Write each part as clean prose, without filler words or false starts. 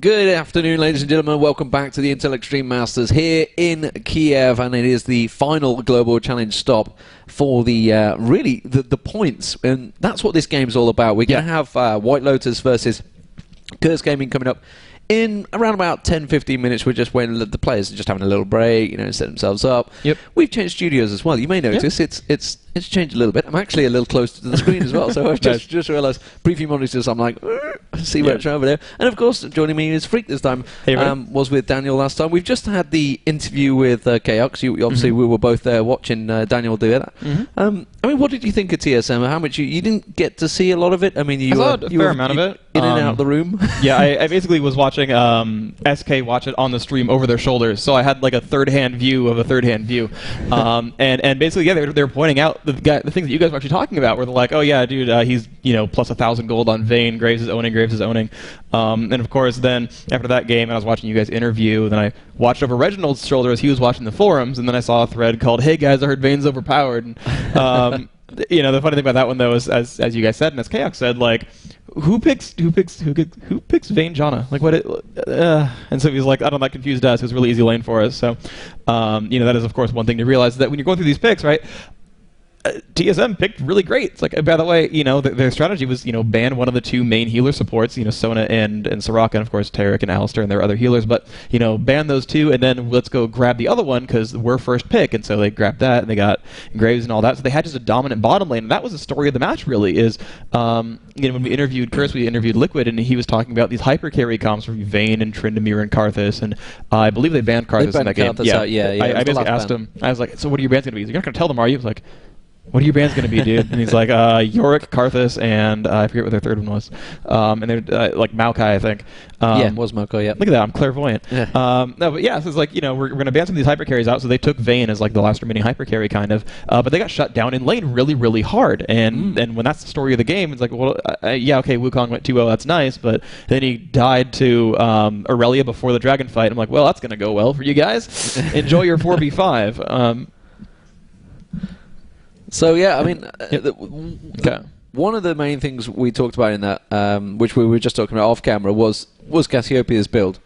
Good afternoon, ladies and gentlemen. Welcome back to the Intel Extreme Masters here in Kiev, and it is the final Global Challenge stop for the really the points, and that's what this game's all about. We're going to have White Lotus versus Curse Gaming coming up in around about 10-15 minutes. We're just waiting. The players are just having a little break, set themselves up. We've changed studios as well. You may notice it's changed a little bit. I'm actually a little closer to the screen as well, so I've just realised preview monitors. I'm like, see where it's over there. And of course, joining me is Freak this time. Was with Daniel last time. We've just had the interview with Chaos. Obviously, we were both there watching Daniel do that. I mean, what did you think of TSM? How much you didn't get to see a lot of it? I mean, you saw a fair amount of it. In and out of the room. I basically was watching SK watch it on the stream over their shoulders, so I had like a third-hand view of a third-hand view. And basically, they were pointing out the things that you guys were actually talking about, where they're like, oh yeah, dude, he's plus 1,000 gold on Vayne, Graves is owning. And of course, then after that game, I was watching you guys interview. Then I watched over Reginald's shoulder as he was watching the forums, and then I saw a thread called, "Hey guys, I heard Vayne's overpowered." And, the funny thing about that one though is, as you guys said, and as Chaos said, like, who picks Vayne Janna? Like, what? And so he was like, I don't know, that confused us. It was a really easy lane for us. So, that is of course one thing to realize, that when you're going through these picks, right? TSM picked really great. It's like, by the way, their strategy was, ban one of the two main healer supports, Sona and Soraka, and of course Taric and Alistar and their other healers, but, ban those two, and then let's go grab the other one because we're first pick. And so they grabbed that, and they got Graves and all that. So they had just a dominant bottom lane, and that was the story of the match, really, is, when we interviewed Curse, we interviewed Liquid, and he was talking about these hyper carry comps from Vayne and Tryndamere and Karthus, and I believe they banned Karthus in that game. I basically asked him, I was like, so what are your bans going to be? He's like, you're not going to tell them, are you? I was like, what are your bands going to be, dude? And he's like, Yorick, Karthus, and I forget what their third one was. And they're like Maokai, I think. It was Maokai, yeah. Look at that, I'm clairvoyant. Yeah. No, but yeah, so it's like, we're going to ban some of these hyper carries out, so they took Vayne as like the last remaining hyper carry, kind of. But they got shut down in lane really, really hard. And when that's the story of the game, it's like, well, yeah, okay, Wukong went 2-0, that's nice, but then he died to Aurelia before the dragon fight. I'm like, well, that's going to go well for you guys. Enjoy your 4v5. So yeah, I mean, one of the main things we talked about in that, which we were just talking about off camera, was Cassiopeia's build.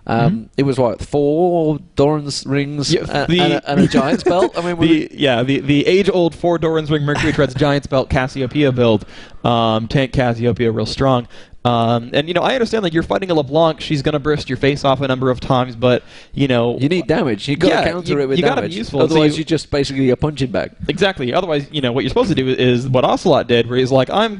It was what, 4 Doran's rings and a Giant's belt. I mean, the age-old 4 Doran's ring Mercury Treads Giant's belt Cassiopeia build. Tank Cassiopeia, real strong. And I understand that you're fighting a LeBlanc. She's gonna burst your face off a number of times, but you need damage. You got to counter it with damage. You got to be useful. Otherwise, you're just basically a punching bag. Exactly. Otherwise, what you're supposed to do is what Ocelot did, where he's like, I'm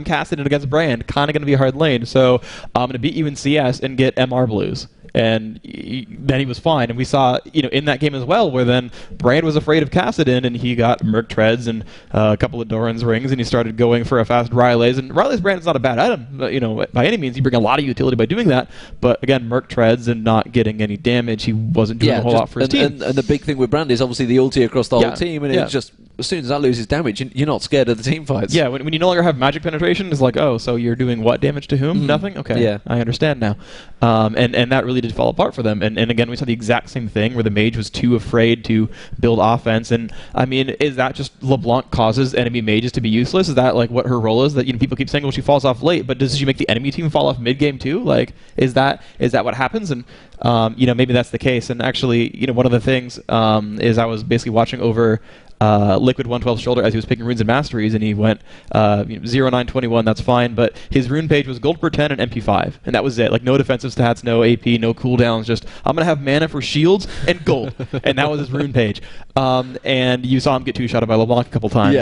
casting it against Brand, kind of gonna be a hard lane, so I'm gonna beat you in CS and get MR blues. And then he was fine, and we saw in that game as well, where then Brand was afraid of Kassadin, and he got Merc Treads and a couple of Doran's rings, and he started going for a fast Riley's. And Riley's Brand is not a bad item, but, by any means. You bring a lot of utility by doing that, but again, Merc Treads and not getting any damage, he wasn't doing a whole lot for his team. And the big thing with Brand is obviously the ulti across the whole team, and it's just, as soon as that loses damage, you're not scared of the team fights. Yeah, when you no longer have magic penetration, it's like, oh, so you're doing what damage to whom? Nothing? Okay, yeah, I understand now. And that really did fall apart for them. And again, we saw the exact same thing where the mage was too afraid to build offense. And I mean, is that just LeBlanc causes enemy mages to be useless? Is that like what her role is? That people keep saying, well, she falls off late, but does she make the enemy team fall off mid game too? Like, is that what happens? And maybe that's the case. And actually, one of the things is I was basically watching over Liquid 112's shoulder as he was picking runes and masteries, and he went 0-9-21, that's fine, but his rune page was gold per 10 and MP5, and that was it. Like, no defensive stats, no AP, no cooldowns, just I'm gonna have mana for shields and gold. And that was his rune page. And you saw him get two-shotted by LeBlanc a couple times.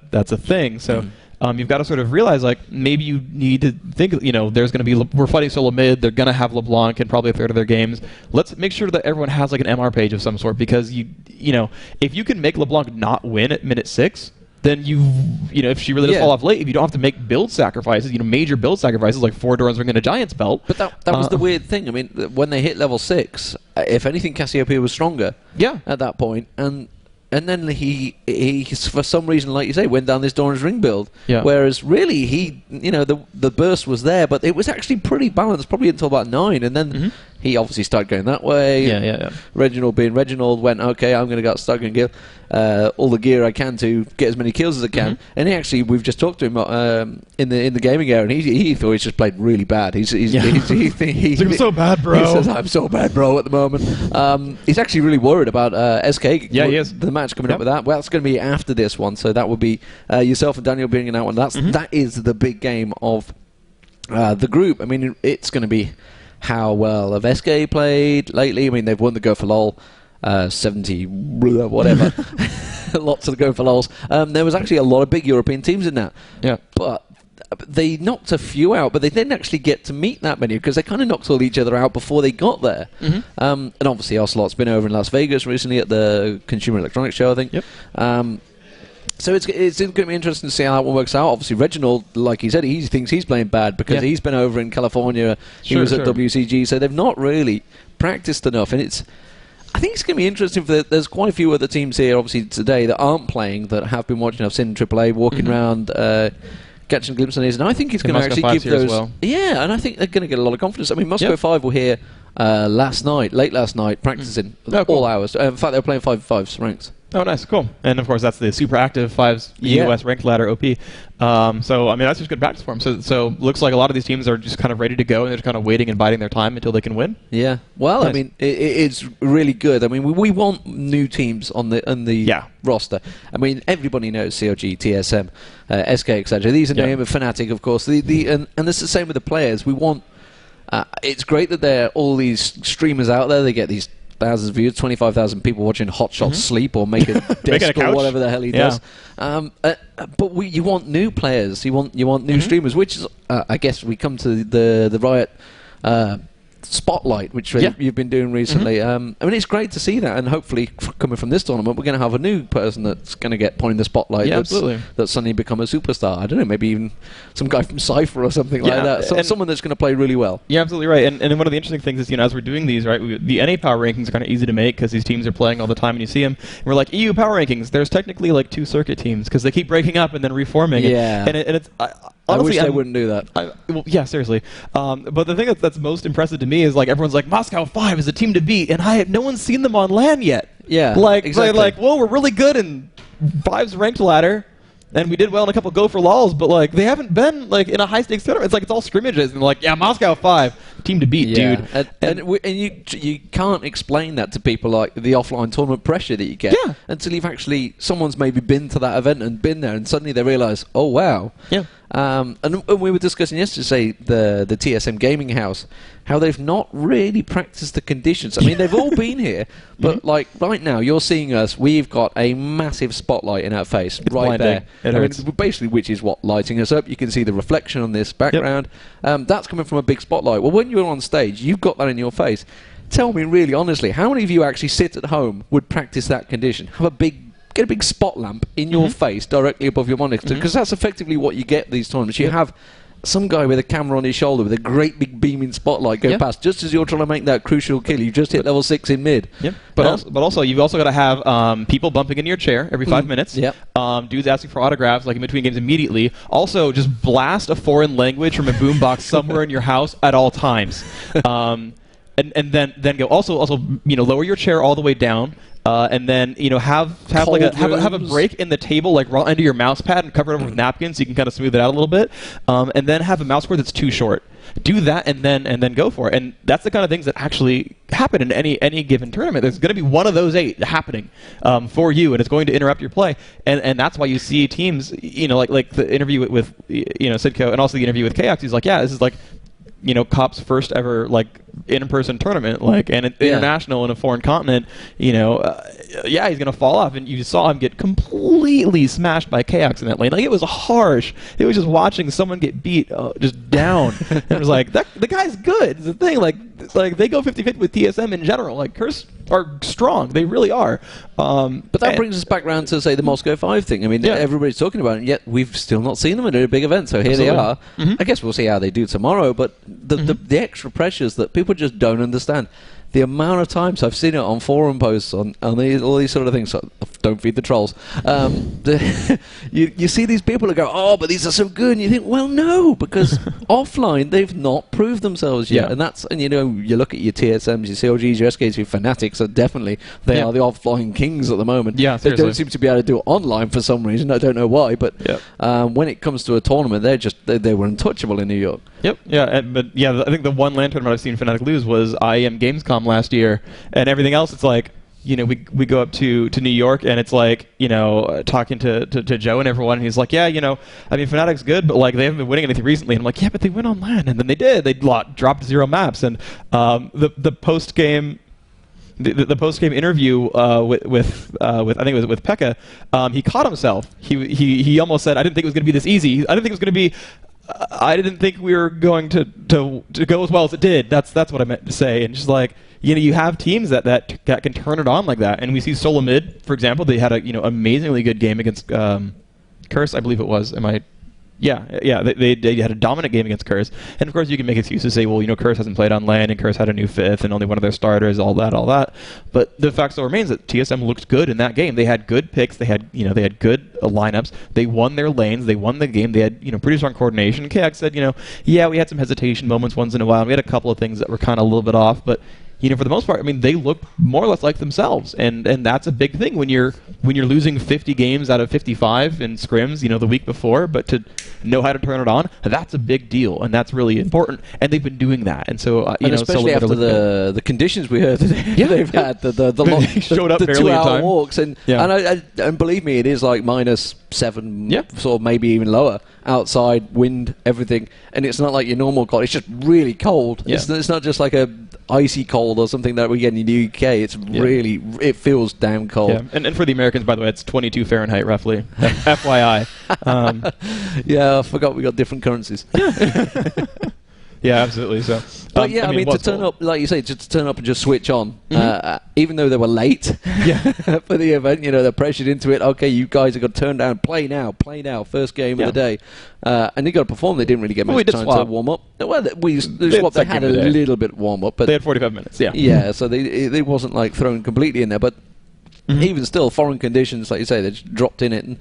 That's a thing. So you've got to sort of realize, like, maybe you need to think, there's going to be, we're fighting solo mid, they're going to have LeBlanc in probably a third of their games. Let's make sure that everyone has, like, an MR page of some sort, because, if you can make LeBlanc not win at minute 6, then if she really does fall off late, if you don't have to make build sacrifices, major build sacrifices, like 4 Doran's ring and a Giant's belt. But that was the weird thing. I mean, when they hit level 6, if anything, Cassiopeia was stronger at that point, and then he for some reason, like you say, went down this Doran's Ring build. Yeah. Whereas really the burst was there, but it was actually pretty balanced, probably until about 9, and then he obviously started going that way. Yeah. Reginald being Reginald went, okay, I'm going to start going to give all the gear I can to get as many kills as I can. And he actually, we've just talked to him in the gaming area, and he thought he's just played really bad. He's I'm so bad, bro. He says, I'm so bad, bro, at the moment. He's actually really worried about SK. Yeah, he is. The match coming up with that. Well, that's going to be after this one, so that will be yourself and Daniel being in that one. That is the big game of the group. I mean, it's going to be how well have SK played lately. I mean, they've won the Go for LoL 70 whatever. Lots of the Go for LoLs. There was actually a lot of big European teams in that. Yeah. But they knocked a few out, but they didn't actually get to meet that many because they kind of knocked all each other out before they got there. And obviously Ocelot's been over in Las Vegas recently at the Consumer Electronics Show, I think. Yep. So it's going to be interesting to see how that one works out. Obviously, Reginald, like he said, he thinks he's playing bad because he's been over in California. He was at WCG, so they've not really practiced enough. And I think it's going to be interesting. There's quite a few other teams here, obviously, today that aren't playing, that have been watching. I've seen AAA walking around, catching a glimpse on these. And I think it's going to actually give those... Well. Yeah, and I think they're going to get a lot of confidence. I mean, Moscow 5 were here late last night, practicing all hours. In fact, they were playing 5v5s ranks. Oh, nice, cool. And of course, that's the super active 5's US ranked ladder OP. So, I mean, that's just good practice for them. So looks like a lot of these teams are just kind of ready to go, and they're just kind of waiting and biding their time until they can win. Yeah. Well, nice. I mean, it's really good. I mean, we want new teams on the roster. I mean, everybody knows COG, TSM, SK, etc. These are named Fnatic, of course. And this is the same with the players. We want. It's great that there are all these streamers out there. They get these thousands of views, 25,000 people watching Hotshot sleep or make a desk or whatever the hell he does. But you want new players. You want new streamers, which is, I guess, we come to the Riot Spotlight, which you've been doing recently. I mean, it's great to see that, and hopefully, coming from this tournament, we're going to have a new person that's going to get put in the spotlight. Yeah, absolutely. That's suddenly become a superstar. I don't know, maybe even some guy from Cypher or something like that. Someone that's going to play really well. Yeah, absolutely right. And one of the interesting things is, as we're doing these, right, the NA power rankings are kind of easy to make because these teams are playing all the time, and you see them. And we're like, EU power rankings. There's technically like 2 circuit teams because they keep breaking up and then reforming. Yeah. And it's. Honestly, I wish they wouldn't do that. Well, yeah, seriously. But the thing that's most impressive to me is like everyone's like Moscow 5 is a team to beat, and no one's seen them on LAN yet. Yeah, exactly. Like, well, we're really good in 5's ranked ladder, and we did well in a couple Go for LOLs, but like they haven't been like in a high stakes tournament. It's like it's all scrimmages, and like Moscow 5 team to beat, dude. And you can't explain that to people, like the offline tournament pressure that you get until you've actually someone's maybe been to that event and been there, and suddenly they realise, oh wow. Yeah. And we were discussing yesterday the TSM Gaming House, how they've not really practiced the conditions. I mean, they've all been here, but like right now, you're seeing us. We've got a massive spotlight in our face, it's right blinding. there. Basically, which is what lighting us up. You can see the reflection on this background. That's coming from a big spotlight. Well, when you're on stage, you've got that in your face. Tell me, really honestly, how many of you actually sit at home would practice that condition? Get a big spot lamp in your face directly above your monitor, because that's effectively what you get these tournaments. You have some guy with a camera on his shoulder with a great big beaming spotlight go past just as you're trying to make that crucial kill. You just hit level 6 in mid. But also you've also got to have people bumping into your chair every 5 minutes. Dudes asking for autographs like in between games immediately. Also, just blast a foreign language from a boombox somewhere in your house at all times. And then go also lower your chair all the way down. And then have a break in the table like right under your mouse pad and cover it over with napkins so you can kind of smooth it out a little bit, and then have a mouse cord that's too short. Do that and then go for it. And that's the kind of things that actually happen in any given tournament. There's going to be one of those 8 happening for you, and it's going to interrupt your play. And that's why you see teams like the interview with Sidco, and also the interview with Chaos. He's like, this is like Cop's first ever like in-person tournament, and international in a foreign continent. He's gonna fall off, and you saw him get completely smashed by Chaos in that lane. Like, it was harsh. It was just watching someone get beat just down. And it was like the guy's good. It's the thing. Like they go 50-50 with TSM in general. Like, Curse are strong. They really are. But that brings us back around to, say, the Moscow 5 thing. I mean, everybody's talking about it, and yet we've still not seen them at a big event. So here they are. I guess we'll see how they do tomorrow. But the extra pressures that people just don't understand. the amount of times I've seen it on forum posts on all these sort of things. So don't feed the trolls. You see these people that go, oh, but these are so good, and you think, well, no, because offline they've not proved themselves yet, and you look at your TSMs, your CLGs, your SKs, your Fanatics, are definitely they are the offline kings at the moment. Yeah, they don't seem to be able to do it online for some reason. I don't know why, but when it comes to a tournament, they were untouchable in New York. Yep. Yeah. I think the one LAN tournament I've seen Fnatic lose was IEM Gamescom last year, and everything else, it's like, we go up to New York, and it's like, talking to Joe and everyone, and he's like, yeah, I mean, Fnatic's good, but like they haven't been winning anything recently. And I'm like, yeah, but they went on LAN, and then they did. They dropped 0 maps, and the post game. The post-game interview with I think it was with Pekka, he caught himself. He almost said, "I didn't think it was going to be this easy. I didn't think it was going to be. I didn't think we were going to go as well as it did." That's what I meant to say. And just like you have teams that can turn it on like that. And we see Solo Mid, for example. They had a amazingly good game against Curse, I believe it was. Yeah, they had a dominant game against Curse, and of course you can make excuses, say, well, Curse hasn't played on LAN, and Curse had a new 5th, and only one of their starters, all that. But the fact still remains that TSM looked good in that game. They had good picks, they had good lineups, they won their lanes, they won the game, they had pretty strong coordination. KX said, yeah, we had some hesitation moments once in a while, we had a couple of things that were kind of a little bit off, but for the most part, I mean, they look more or less like themselves, and that's a big thing when you're losing 50 games out of 55 in scrims, the week before, but to know how to turn it on, that's a big deal, and that's really important, and they've been doing that, and so and especially after the conditions we heard they've had the showed up the barely 2 hour in time. walks, and and believe me, it is like -7, sort of maybe even lower outside, wind, everything, and it's not like your normal cold. It's just really cold. It's not just like a icy cold or something that we get in the UK. It's really, it feels damn cold. Yeah. And for the Americans, by the way, it's 22 Fahrenheit roughly. FYI. Yeah, I forgot we got different currencies. Yeah, absolutely. So, but I mean to turn up, like you say, just to turn up and just switch on, even though they were late for the event, they're pressured into it. Okay, you guys have got to turn down, play now, first game of the day, and they got to perform. They didn't really get much time to warm up. Well, they had a little bit warm up, but they had 45 minutes. Yeah, so they wasn't like thrown completely in there, but even still, foreign conditions, like you say, they just dropped in it and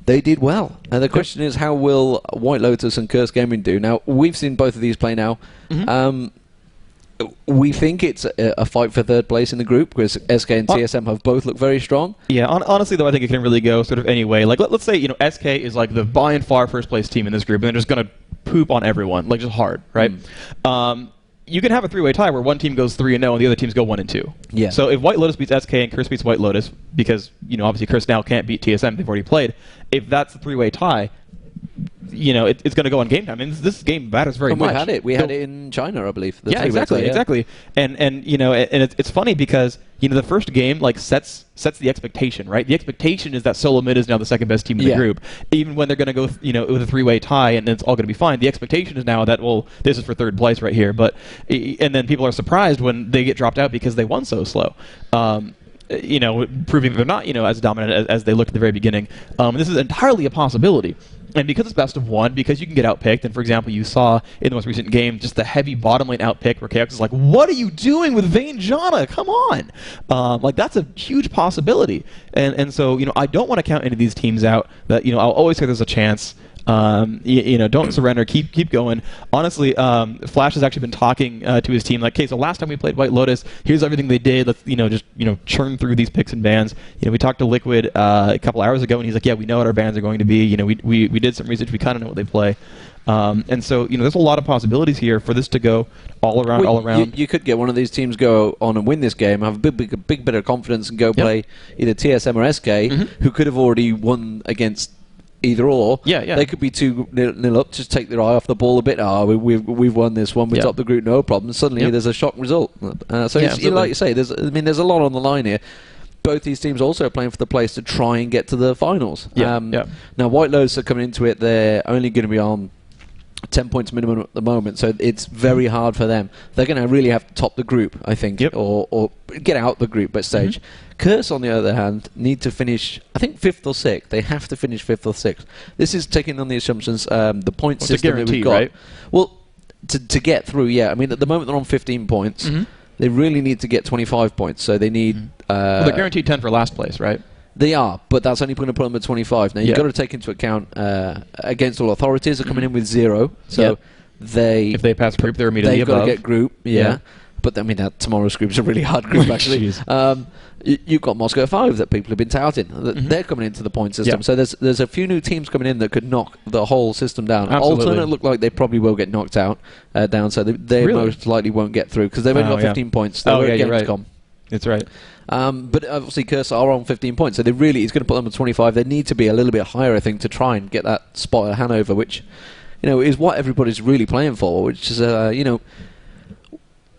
they did well. And the question is, how will White Lotus and Curse Gaming do? Now, we've seen both of these play now. We think it's a fight for third place in the group because SK and TSM have both looked very strong. Yeah, honestly, though, I think it can really go sort of any way. Like, let's say, SK is like the by and far first place team in this group, and they're just going to poop on everyone, like just hard, right? You can have a 3-way tie where one team goes 3-0 and the other teams go 1-2. Yeah. So if White Lotus beats SK and Curse beats White Lotus, because obviously Curse now can't beat TSM, they've already played. If that's the 3-way tie, it's going to go on game time. And this game matters very much. We had it in China, I believe. Exactly. And it's funny because the first game sets the expectation, right? The expectation is that Solo Mid is now the second best team in the group, even when they're going to go with a 3-way tie and it's all going to be fine. The expectation is now that this is for third place right here, and then people are surprised when they get dropped out because they won so slow. Proving that they're not as dominant as they looked at the very beginning. This is entirely a possibility. And because it's best of one, because you can get outpicked, and for example, you saw in the most recent game just the heavy bottom lane outpick where KX is like, what are you doing with Vayne Jana? Come on! That's a huge possibility. And so, I don't want to count any of these teams out. That, I'll always say there's a chance. Don't surrender. Keep going. Honestly, Flash has actually been talking to his team like, okay, so last time we played White Lotus, here's everything they did. Let's just churn through these picks and bans. We talked to Liquid a couple hours ago, and he's like, yeah, we know what our bans are going to be. We did some research. We kind of know what they play. And so there's a lot of possibilities here for this to go all around. You could get one of these teams go on and win this game, have a big bit of confidence, and go play either TSM or SK, who could have already won against either or. They could be 2-0 up, just take their eye off the ball a bit. We've won this one, we topped the group, no problem. Suddenly there's a shock result. Like you say, there's a lot on the line here. Both these teams also are playing for the place to try and get to the finals. Now, White Lotus are coming into it, they're only going to be on 10 points minimum at the moment, so it's very hard for them. They're going to really have to top the group, I think, or get out the group at stage. Curse, on the other hand, need to finish, I think, 5th or 6th. They have to finish 5th or 6th. This is taking on the assumptions, the point system that we've got. Right? Well, to get through, I mean, at the moment they're on 15 points. They really need to get 25 points, so they need... well, they're guaranteed 10 for last place, right? They are, but that's only going to put them at 25. Now, you've got to take into account against all authorities are coming in with 0, so if they pass group, they're immediately above. They've got to get group, But I mean, tomorrow's group is a really hard group, actually. You've got Moscow 5 that people have been touting. They're coming into the point system. So there's a few new teams coming in that could knock the whole system down. Alternate look like they probably will get knocked down, so they most likely won't get through because they've only got 15 points. They won't get Gamescom. That's right. But obviously Curse are on 15 points, so he's going to put them at 25. They need to be a little bit higher, I think, to try and get that spot at Hanover, which, is what everybody's really playing for, which is,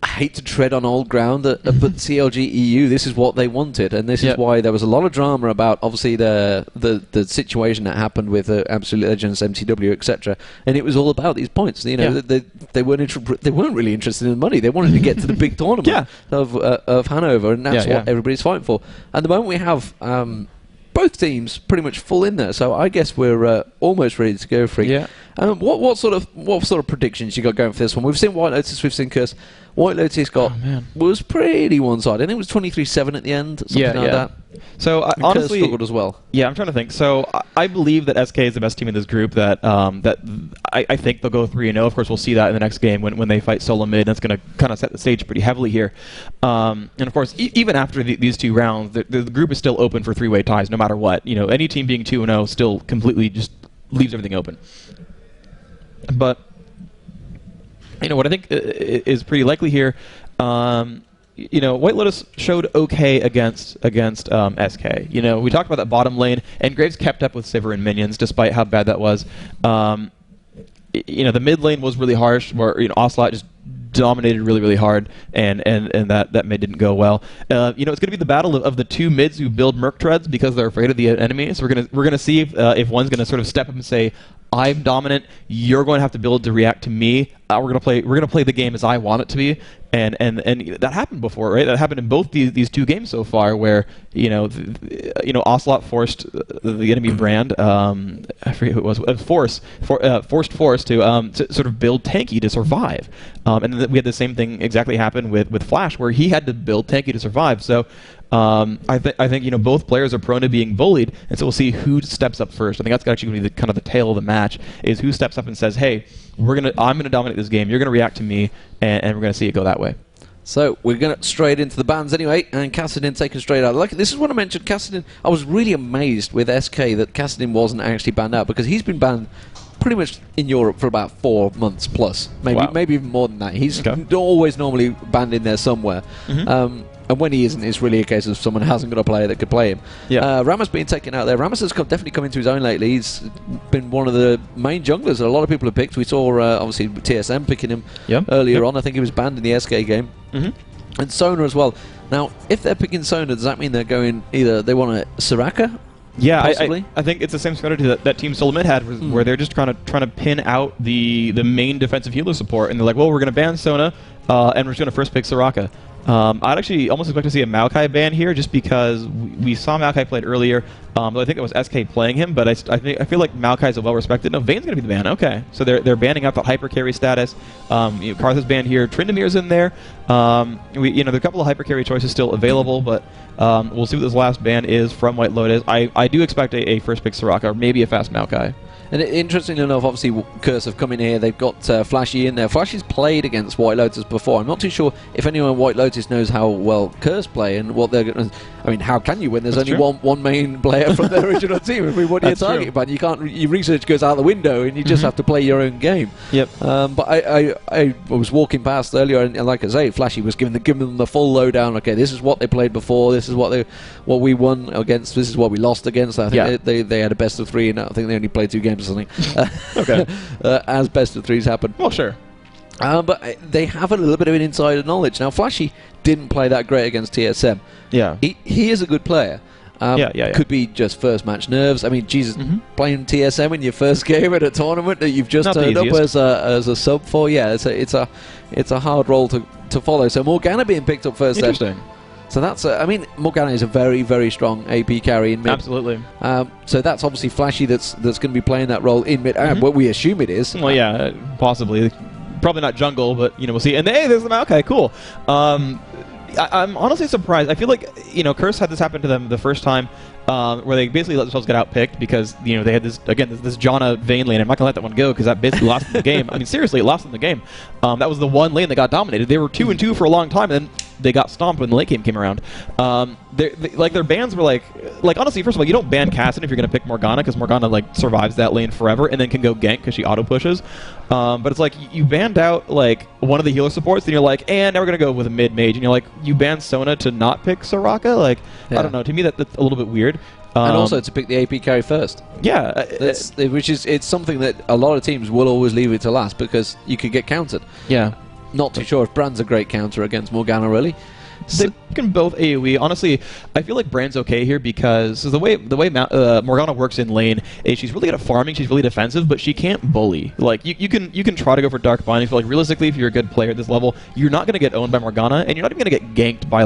I hate to tread on old ground, but CLG EU, this is what they wanted, and this is why there was a lot of drama about, obviously, the situation that happened with Absolute Legends, MTW, etc. And it was all about these points. They weren't really interested in the money. They wanted to get to the big tournament of Hanover, and that's what everybody's fighting for. At the moment, we have both teams pretty much full in there, so I guess we're almost ready to go for it. Yeah. What sort of predictions you got going for this one? We've seen White Lotus, we've seen Curse. White Lotus was pretty one-sided. I think it was 23-7 at the end, something like that. So honestly, struggled as well. Yeah, I'm trying to think. So I believe that SK is the best team in this group. That I think they'll go 3-0. Of course, we'll see that in the next game when they fight solo mid. That's going to kind of set the stage pretty heavily here. And of course, even after these 2 rounds, the group is still open for 3-way ties, no matter what. Any team being 2-0 still completely just leaves everything open. But what I think is pretty likely here, White Lotus showed okay against SK. We talked about that bottom lane, and Graves kept up with Sivir and minions despite how bad that was. The mid lane was really harsh, where Ocelot just dominated really hard, and that mid didn't go well. It's going to be the battle of the 2 mids who build Merc Treads because they're afraid of the enemy. So we're gonna see if one's going to sort of step up and say, I'm dominant. You're going to have to build to react to me. We're gonna play the game as I want it to be, and that happened before, right? That happened in both these 2 games so far, where Ocelot forced the enemy brand. I forget who it was. Forced Force to sort of build tanky to survive, and then we had the same thing exactly happen with Flash, where he had to build tanky to survive. So. I think both players are prone to being bullied, and so we'll see who steps up first. I think that's actually going to be kind of the tail of the match, is who steps up and says, "Hey, I'm gonna dominate this game. You're gonna react to me, and we're gonna see it go that way." So we're going straight into the bans anyway, and Kassadin taken straight out. Like, this is what I mentioned. Kassadin, I was really amazed with SK that Kassadin wasn't actually banned out, because he's been banned pretty much in Europe for about 4 months plus, maybe even more than that. He's always normally banned in there somewhere. And when he isn't, it's really a case of someone hasn't got a player that could play him. Ramos being taken out there. Ramos has definitely come into his own lately. He's been one of the main junglers that a lot of people have picked. We saw, obviously, TSM picking him earlier on. I think he was banned in the SK game. And Sona as well. Now, if they're picking Sona, does that mean they're going either they want a Soraka? Yeah, I think it's the same strategy that Team Solomid had, where they're just trying to pin out the main defensive healer support, and they're like, well, we're going to ban Sona, and we're just going to first pick Soraka. I'd actually almost expect to see a Maokai ban here, just because we saw Maokai played earlier. Though I think it was SK playing him, but I feel like Maokai is a well-respected. No, Vayne's going to be the ban. Okay, so they're banning out the hyper carry status. Karthus banned here. Trindamir's in there. There are a couple of hyper carry choices still available, but we'll see what this last ban is from White Lotus. I do expect a first pick Soraka, or maybe a fast Maokai. And interestingly enough, obviously, Curse have come in here. They've got Flashy in there. Flashy's played against White Lotus before. I'm not too sure if anyone at White Lotus knows how well Curse play and what they're going to... I mean, how can you when there's only one main player from their original team? I mean, what do you target? But you can't... Your research goes out the window and you just have to play your own game. But I was walking past earlier, and like I say, Flashy was giving them the full lowdown. Okay, this is what they played before. This is what we won against. This is what we lost against. I think they had a best of 3, and I think they only played 2 games or something. As best of 3s happen. Well, sure. But they have a little bit of an insider knowledge. Now, Flashy didn't play that great against TSM. He is a good player. Could be just first match nerves. I mean, Jesus, playing TSM in your first game at a tournament that you've just turned up as a sub for. It's a hard role to follow. So Morgana being picked up first. Interesting. So that's, I mean, Morgana is a very, very strong AP carry in mid. Absolutely. So that's obviously Flashy that's going to be playing that role in mid. What we assume it is. Well, yeah, possibly. Probably not jungle, but we'll see. And hey, there's the Maokai. Cool. I'm honestly surprised. I feel like Curse had this happen to them the first time, where they basically let themselves get outpicked because they had this Janna Vayne lane. I'm not gonna let that one go because that basically lost them the game. I mean, seriously, it lost them the game. That was the one lane that got dominated. They were 2-2 for a long time, and then they got stomped when the late game came around. Their bans were like honestly, first of all, you don't ban Cassin if you're gonna pick Morgana because Morgana survives that lane forever and then can go gank because she auto pushes. But it's like you banned out one of the healer supports, and you're like, and now we're gonna go with a mid mage, and you're like, you banned Sona to not pick Soraka. I don't know. To me, that's a little bit weird. And also to pick the AP carry first. Yeah, it's something that a lot of teams will always leave it to last because you could get countered. Yeah. Not too sure if Brand's a great counter against Morgana, really. They can both AoE. Honestly, I feel like Brand's okay here because the way Morgana works in lane is she's really good at farming, she's really defensive, but she can't bully. You can try to go for Dark Binding. I feel like realistically, if you're a good player at this level, you're not going to get owned by Morgana, and you're not even going to get ganked by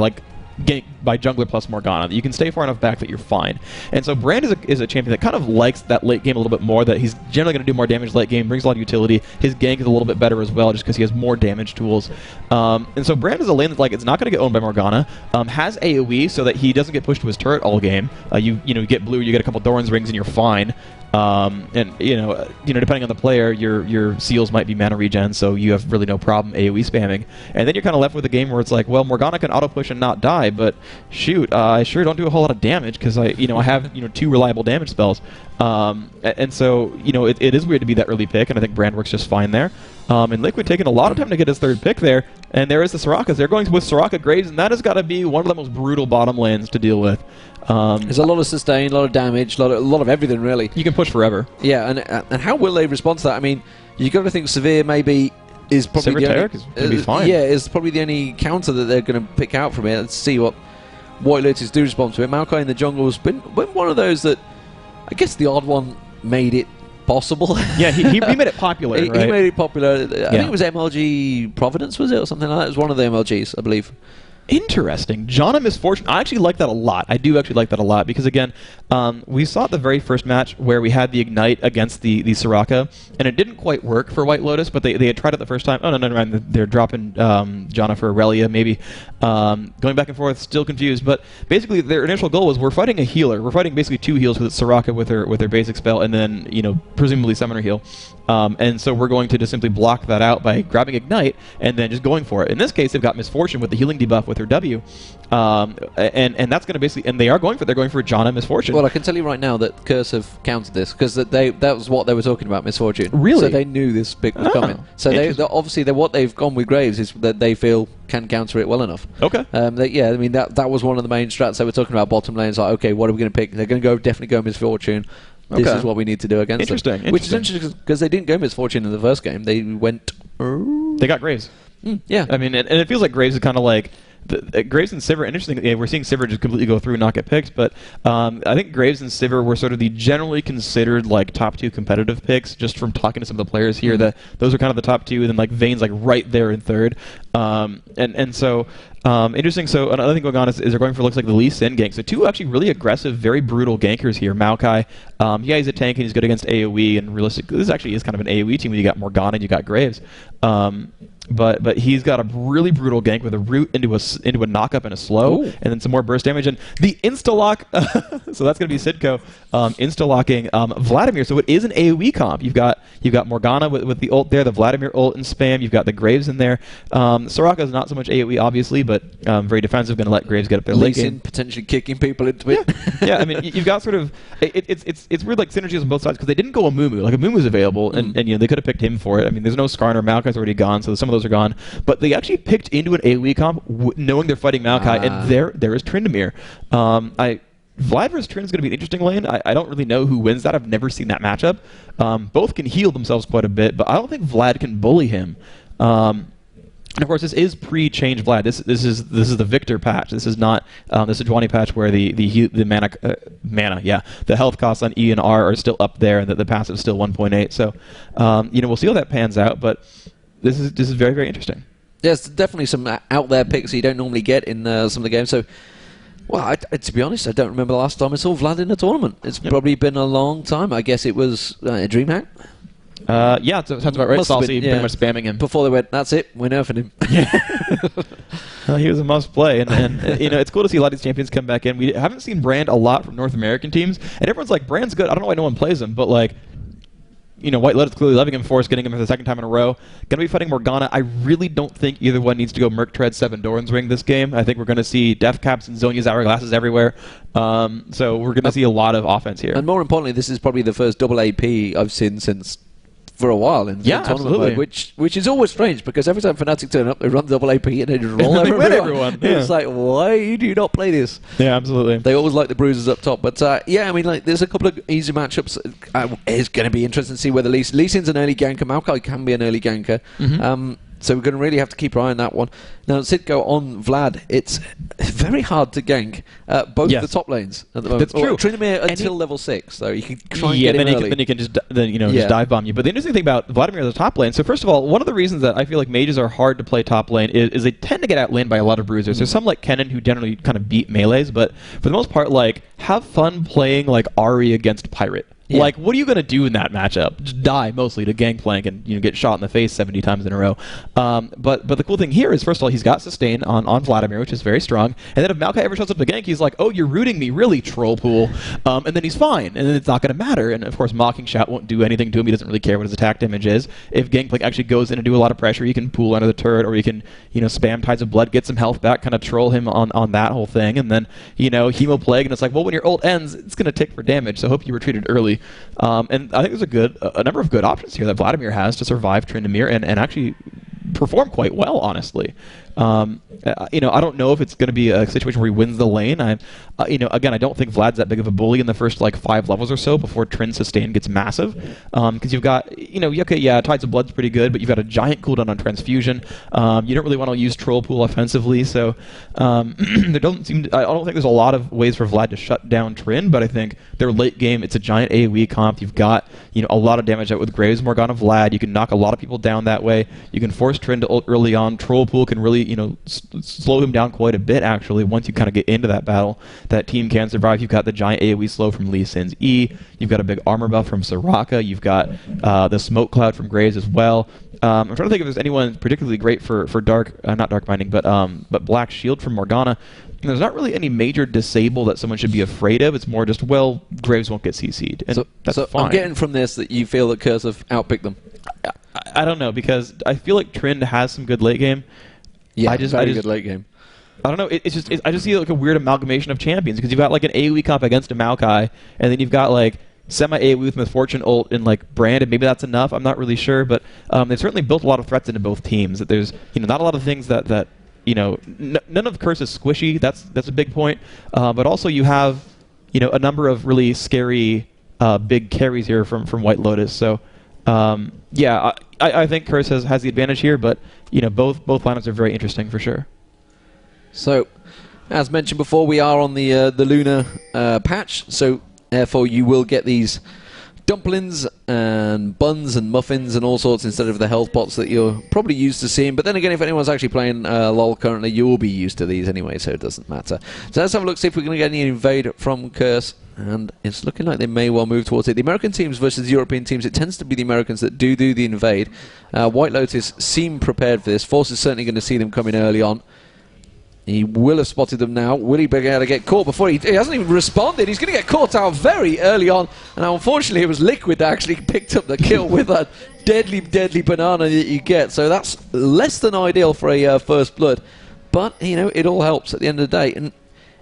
jungler plus Morgana. You can stay far enough back that you're fine. And so Brand is a champion that kind of likes that late game a little bit more, that he's generally going to do more damage late game, brings a lot of utility. His gank is a little bit better as well just because he has more damage tools. And so Brand is a lane that's it's not going to get owned by Morgana, has AoE so that he doesn't get pushed to his turret all game. You get blue, you get a couple Doran's rings and you're fine. And depending on the player, your seals might be mana regen, so you have really no problem AoE spamming. And then you're kind of left with a game where it's like, well, Morgana can auto push and not die, but shoot, I sure don't do a whole lot of damage because I have 2 reliable damage spells. And so it is weird to be that early pick, and I think Brand works just fine there. And Liquid taking a lot of time to get his 3rd pick there, and there is the Sorakas. They're going with Soraka Graves, and that has got to be one of the most brutal bottom lanes to deal with. There's a lot of sustain, a lot of damage, a lot of everything, really. You can push forever. Yeah, and how will they respond to that? I mean, you got to think Severe maybe is probably the only, is be fine. Yeah, is probably the only counter that they're going to pick out from it. Let's see what Lotus do respond to it. Maokai in the jungle has been one of those that I guess the odd one made it possible. Yeah, he made it popular. He made it popular. I think it was MLG Providence, was it, or something like that? It was one of the MLGs, I believe. Interesting. Janna Misfortune. I actually like that a lot. I do actually like that a lot because, again, we saw at the very first match where we had the Ignite against the Soraka, and it didn't quite work for White Lotus, but they had tried it the first time. Oh, no, never mind. They're dropping Janna for Aurelia, maybe. Going back and forth, still confused. But basically, their initial goal was we're fighting a healer. We're fighting basically 2 heals with Soraka with her basic spell, and then, presumably Summoner heal. And so we're going to just simply block that out by grabbing Ignite and then just going for it. In this case, they've got Misfortune with the healing debuff with her W, and that's going to basically, and they're going for Janna Misfortune. Well, I can tell you right now that Curse have countered this because that was what they were talking about, Misfortune. Really? So they knew this pick was coming. So obviously what they've gone with Graves is that they feel can counter it well enough. Okay. I mean that was one of the main strats they were talking about. Bottom lanes, like, okay, what are we going to pick? They're going to definitely go Misfortune. This is what we need to do against them. Which is interesting because they didn't go Misfortune in the first game. They went... They got Graves. Yeah. I mean, and it feels like Graves is kind of like... Graves and Sivir, interestingly, we're seeing Sivir just completely go through and not get picked, but I think Graves and Sivir were sort of the generally considered top 2 competitive picks, just from talking to some of the players here. That those are kind of the top 2, and then Vayne's right there in 3rd. And so interesting. So another thing going on is they're going for looks like the Lee Sin gank. So 2 actually really aggressive, very brutal gankers here. Maokai, he's a tank and he's good against AoE, and realistically, this actually is kind of an AoE team when you got Morgana and you got Graves. But he's got a really brutal gank with a root into a knock-up and a slow, and then some more burst damage. And the insta-lock, so that's going to be Sidco insta-locking Vladimir. So it is an AoE comp. You've got Morgana with the ult there, the Vladimir ult and spam. You've got the Graves in there. Soraka is not so much AoE, obviously, but very defensive, going to let Graves get up there late game. Potentially kicking people into it. Yeah, I mean, you've got sort of... It's weird, synergies on both sides, because they didn't go Amumu. Amumu's available, and they could have picked him for it. I mean, there's no Skarner. Maokai's already gone, so some of those are gone. But they actually picked into an AoE comp knowing they're fighting Maokai, and there is Tryndamere. Vlad versus Trin is going to be an interesting lane. I don't really know who wins that. I've never seen that matchup. Both can heal themselves quite a bit, but I don't think Vlad can bully him. And of course, this is pre-change Vlad. This is the Victor patch. This is not the Sejuani patch where the the health costs on E and R are still up there, and the passive is still 1.8. So we'll see how that pans out. But this is very, very interesting. There's definitely some out there picks you don't normally get in some of the games. So, well, to be honest, I don't remember the last time I saw Vlad in a tournament. It's probably been a long time. I guess it was DreamHack. Yeah, it sounds about right. Saucy pretty much spamming him. Before they went, that's it, we're nerfing him. Yeah. He was a must play, and it's cool to see a lot of these champions come back in. We haven't seen Brand a lot from North American teams, and everyone's like, Brand's good. I don't know why no one plays him, but like, White Lotus clearly loving him for us, getting him for the second time in a row. Going to be fighting Morgana. I really don't think either one needs to go Merc Tread 7 Doran's Ring this game. I think we're going to see Def Caps and Zhonya's Hourglasses everywhere. So we're going to see a lot of offense here. And more importantly, this is probably the first double AP I've seen since for a while in tournament mode, which is always strange because every time Fnatic turn up, they run double AP and they just roll everyone. Yeah. It's like, why do you not play this? Yeah, absolutely. They always like the bruisers up top, but yeah, I mean, like, there's a couple of easy matchups. It's going to be interesting to see whether Lee Sin's an early ganker. Maokai can be an early ganker. So we're going to really have to keep our eye on that one. Now, Sitgo on Vlad, it's very hard to gank both the top lanes at the moment. That's true. Tryndamere until level 6, so you can try and get him early. Then you can just dive bomb you. But the interesting thing about Vladimir as a top lane, so first of all, one of the reasons that I feel like mages are hard to play top lane is they tend to get outlaned by a lot of bruisers. There's some like Kennen who generally kind of beat melees, but for the most part, like, have fun playing like Ahri against Pirate. Yeah. Like, what are you going to do in that matchup? Just die, mostly, to Gangplank and get shot in the face 70 times in a row. But the cool thing here is, first of all, he's got sustain on Vladimir, which is very strong. And then if Maokai ever shows up to gank, he's like, oh, you're rooting me, really, troll pool. And then he's fine, and then it's not going to matter. And, of course, Mocking Shout won't do anything to him. He doesn't really care what his attack damage is. If Gangplank actually goes in and do a lot of pressure, you can pool under the turret, or you can spam Tides of Blood, get some health back, kind of troll him on that whole thing. And then, Hemo Plague, and it's like, well, when your ult ends, it's going to tick for damage, so hope you retreated early. And I think there's a number of good options here that Vladimir has to survive Tryndamere and actually perform quite well, honestly. I don't know if it's going to be a situation where he wins the lane. Again, I don't think Vlad's that big of a bully in the first 5 levels or so before Trynd's sustain gets massive. Because you've got, Tides of Blood's pretty good, but you've got a giant cooldown on Transfusion. You don't really want to use Troll Pool offensively, so there doesn't seem. I don't think there's a lot of ways for Vlad to shut down Trynd, but I think their late game, it's a giant AoE comp. You've got a lot of damage out with Graves, Morgana, Vlad. You can knock a lot of people down that way. You can force Trynd to ult early on. Troll Pool can really slow him down quite a bit, actually, once you kind of get into that battle. That team can survive. You've got the giant AoE slow from Lee Sin's E. You've got a big armor buff from Soraka. You've got the smoke cloud from Graves as well. I'm trying to think if there's anyone particularly great for not Dark Binding, but Black Shield from Morgana. And there's not really any major disable that someone should be afraid of. It's more just, well, Graves won't get CC'd, and that's fine. I'm getting from this that you feel that Curse have outpicked them. I don't know, because I feel like Trynd has some good late game. Yeah, very good late game. I don't know. I just see like a weird amalgamation of champions, because you've got like an AoE comp against a Maokai, and then you've got like semi-AoE with Misfortune ult in like Brand, and maybe that's enough. I'm not really sure, but they've certainly built a lot of threats into both teams. That there's not a lot of things that none of Curse is squishy. That's a big point. But also you have a number of really scary big carries here from White Lotus. So yeah, I think Curse has the advantage here, but both lineups are very interesting for sure. So, as mentioned before, we are on the Lunar patch, so therefore you will get these dumplings and buns and muffins and all sorts instead of the health pots that you're probably used to seeing. But then again, if anyone's actually playing LoL currently, you will be used to these anyway, so it doesn't matter. So let's have a look, see if we're going to get any invade from Curse. And it's looking like they may well move towards it. The American teams versus the European teams, it tends to be the Americans that do the invade. White Lotus seem prepared for this. Force is certainly going to see them coming early on. He will have spotted them now. Will he be able to get caught before he hasn't even responded? He's going to get caught out very early on. And unfortunately, it was Liquid that actually picked up the kill with that deadly, deadly banana that you get. So that's less than ideal for a first blood. But, it all helps at the end of the day. And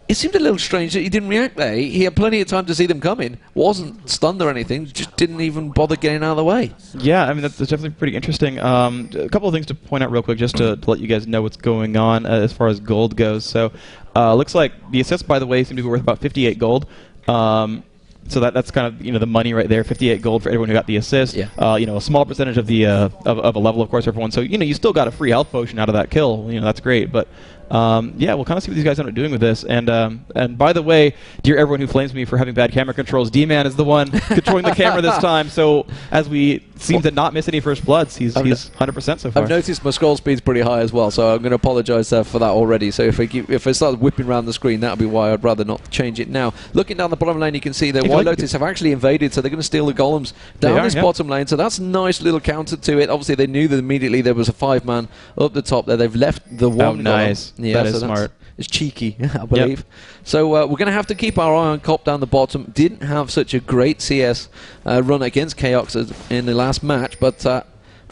it seemed a little strange that he didn't react there. He had plenty of time to see them coming. Wasn't stunned or anything. Just didn't even bother getting out of the way. Yeah, I mean, that's definitely pretty interesting. A couple of things to point out real quick, just to let you guys know what's going on as far as gold goes. So, looks like the assists, by the way, seem to be worth about 58 gold. So that's kind of the money right there, 58 gold for everyone who got the assist. Yeah. A small percentage of the of a level, of course, for everyone. So you still got a free health potion out of that kill. That's great. But yeah, we'll kind of see what these guys end up doing with this. And by the way, dear everyone who flames me for having bad camera controls, D-Man is the one controlling the camera this time. So as we seem to not miss any first bloods, he's 100% so far. I've noticed my scroll speed's pretty high as well, so I'm going to apologise for that already. So if it starts whipping around the screen, that'll be why I'd rather not change it now. Looking down the bottom lane, you can see that White Lotus have actually invaded, so they're going to steal the golems down this bottom lane. So that's a nice little counter to it. Obviously, they knew that immediately there was a 5-man up the top there. They've left the one. Oh, nice. Yeah, that is smart. It's cheeky, I believe. Yep. So we're going to have to keep our eye on Cop down the bottom. Didn't have such a great CS run against Chaos in the last match, but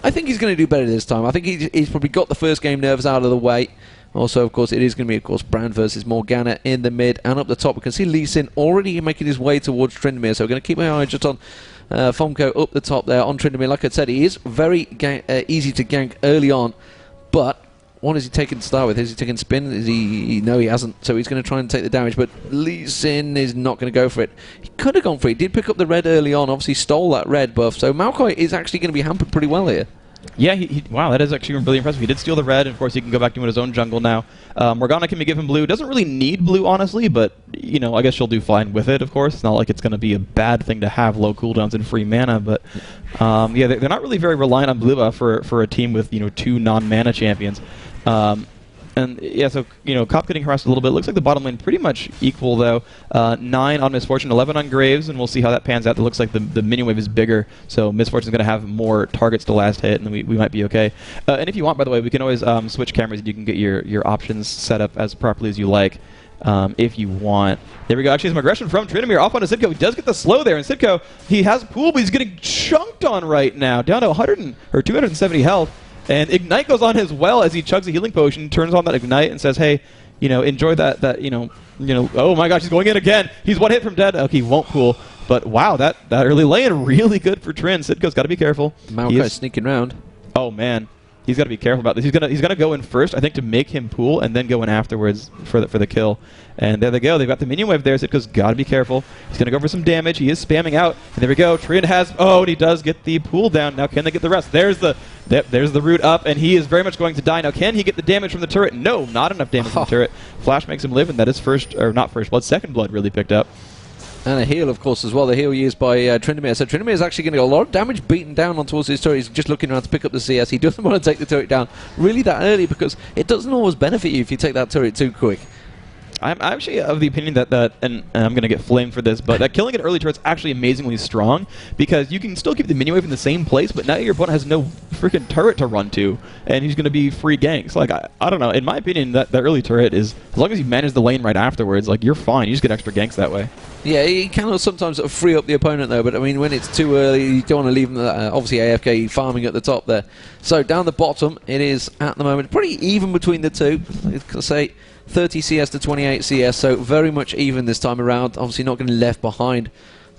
I think he's going to do better this time. I think he's probably got the first game nerves out of the way. Also, of course, it is going to be, of course, Brand versus Morgana in the mid. And up the top, we can see Lee Sin already making his way towards Tryndamere. So we're going to keep our eye just on Fomko up the top there on Tryndamere. Like I said, he is very easy to gank early on. But what is he taking to start with? Is he taking spin? Is he? No, he hasn't. So he's going to try and take the damage. But Lee Sin is not going to go for it. He could have gone for it. He did pick up the red early on. Obviously stole that red buff. So Maokai is actually going to be hampered pretty well here. Yeah, wow, that is actually really impressive. He did steal the red, and of course he can go back to his own jungle now. Morgana can be given blue. Doesn't really need blue, honestly, but, you know, I guess she'll do fine with it, of course. It's not like it's going to be a bad thing to have low cooldowns and free mana, but, yeah, they're not really very reliant on blue buff for a team with, you know, 2 non-mana champions. And yeah, so, you know, Cop getting harassed a little bit. Looks like the bottom lane pretty much equal, though. 9 on Misfortune, 11 on Graves, and we'll see how that pans out. It looks like the minion wave is bigger, so Misfortune's going to have more targets to last hit, and we might be okay. And if you want, by the way, we can always switch cameras, and you can get your options set up as properly as you like. If you want. There we go. Actually, some aggression from Tryndamere off onto Sidco. He does get the slow there, and Sidco, he has pool, but he's getting chunked on right now, down to 270 health. And Ignite goes on as well as he chugs a healing potion, turns on that Ignite, and says, "Hey, you know, enjoy that. You know. Oh my gosh, he's going in again. He's 1 hit from dead. Okay, he won't pool, but wow, that early lane really good for Trin. Sidco's got to be careful. Maokai's sneaking around. Oh man, he's got to be careful about this. He's gonna go in first, I think, to make him pool, and then go in afterwards for the kill. And there they go. They've got the minion wave there. Sidco's got to be careful. He's gonna go for some damage. He is spamming out, and there we go. Trin has and he does get the pool down. Now can they get the rest? There's the root up, and he is very much going to die. Now, can he get the damage from the turret? No, not enough damage from the turret. Flash makes him live, and that is second blood really picked up. And a heal, of course, as well. The heal used by Tryndamere. So Tryndamere is actually going to get a lot of damage beaten down on towards his turret. He's just looking around to pick up the CS. He doesn't want to take the turret down really that early because it doesn't always benefit you if you take that turret too quick. I'm actually of the opinion that and I'm going to get flamed for this, but that killing an early turret's actually amazingly strong because you can still keep the minion wave in the same place, but now your opponent has no freaking turret to run to, and he's going to be free ganks. Like, I don't know. In my opinion, that early turret is, as long as you manage the lane right afterwards, like, you're fine. You just get extra ganks that way. Yeah, you can sometimes free up the opponent, though, but I mean, when it's too early, you don't want to leave them, obviously, AFK farming at the top there. So, down the bottom, it is, at the moment, pretty even between the two. I'd say 30 CS to 28 CS, so very much even this time around. Obviously, not getting left behind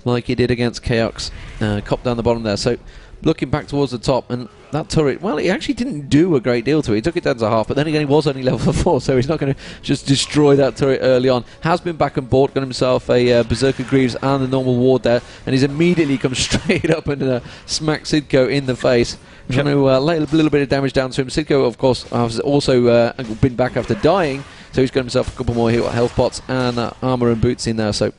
like he did against Chaos. Cop down the bottom there. So, looking back towards the top, and that turret, well, he actually didn't do a great deal to it. He took it down to half, but then again, he was only level 4, so he's not going to just destroy that turret early on. Has been back and bought, got himself a Berserker Greaves and the normal ward there, and he's immediately come straight up and smacked Sidco in the face. Trying to lay a little bit of damage down to him. Sidco, of course, has also been back after dying, so he's got himself a couple more health pots and armor and boots in there. So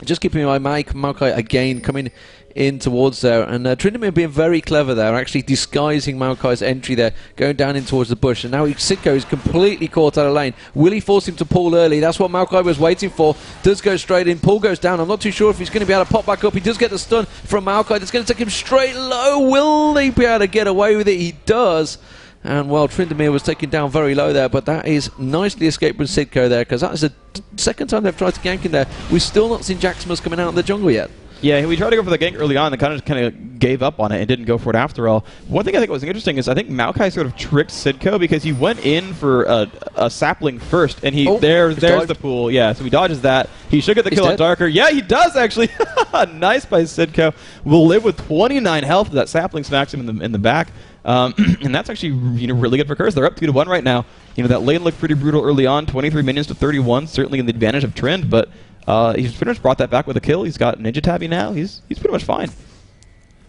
just keeping an eye, Maokai again coming in towards there, and Tryndamere being very clever there, actually disguising Maokai's entry there, going down in towards the bush, and now Sidco is completely caught out of lane. Will he force him to pull early? That's what Maokai was waiting for. Does go straight in, pull goes down. I'm not too sure if he's going to be able to pop back up. He does get the stun from Maokai. That's going to take him straight low. Will he be able to get away with it? He does. And well, Tryndamere was taken down very low there, but that is nicely escaped with Sidco there, because that is the second time they've tried to gank in there. We've still not seen Jaximus coming out of the jungle yet. Yeah, we tried to go for the gank early on and kind of gave up on it and didn't go for it after all. One thing I think was interesting is I think Maokai sort of tricked Sidco because he went in for a sapling first, and there's the pool. Yeah, so he dodges that. He should get the kill on Darker. Yeah, he does actually. Nice by Sidco. Will live with 29 health. That sapling smacks him in the back. And that's actually really good for Curse. They're up 2-1 right now. That lane looked pretty brutal early on. 23 minions to 31, certainly in the advantage of Trend, but he's pretty much brought that back with a kill. He's got Ninja Tabby now. He's pretty much fine.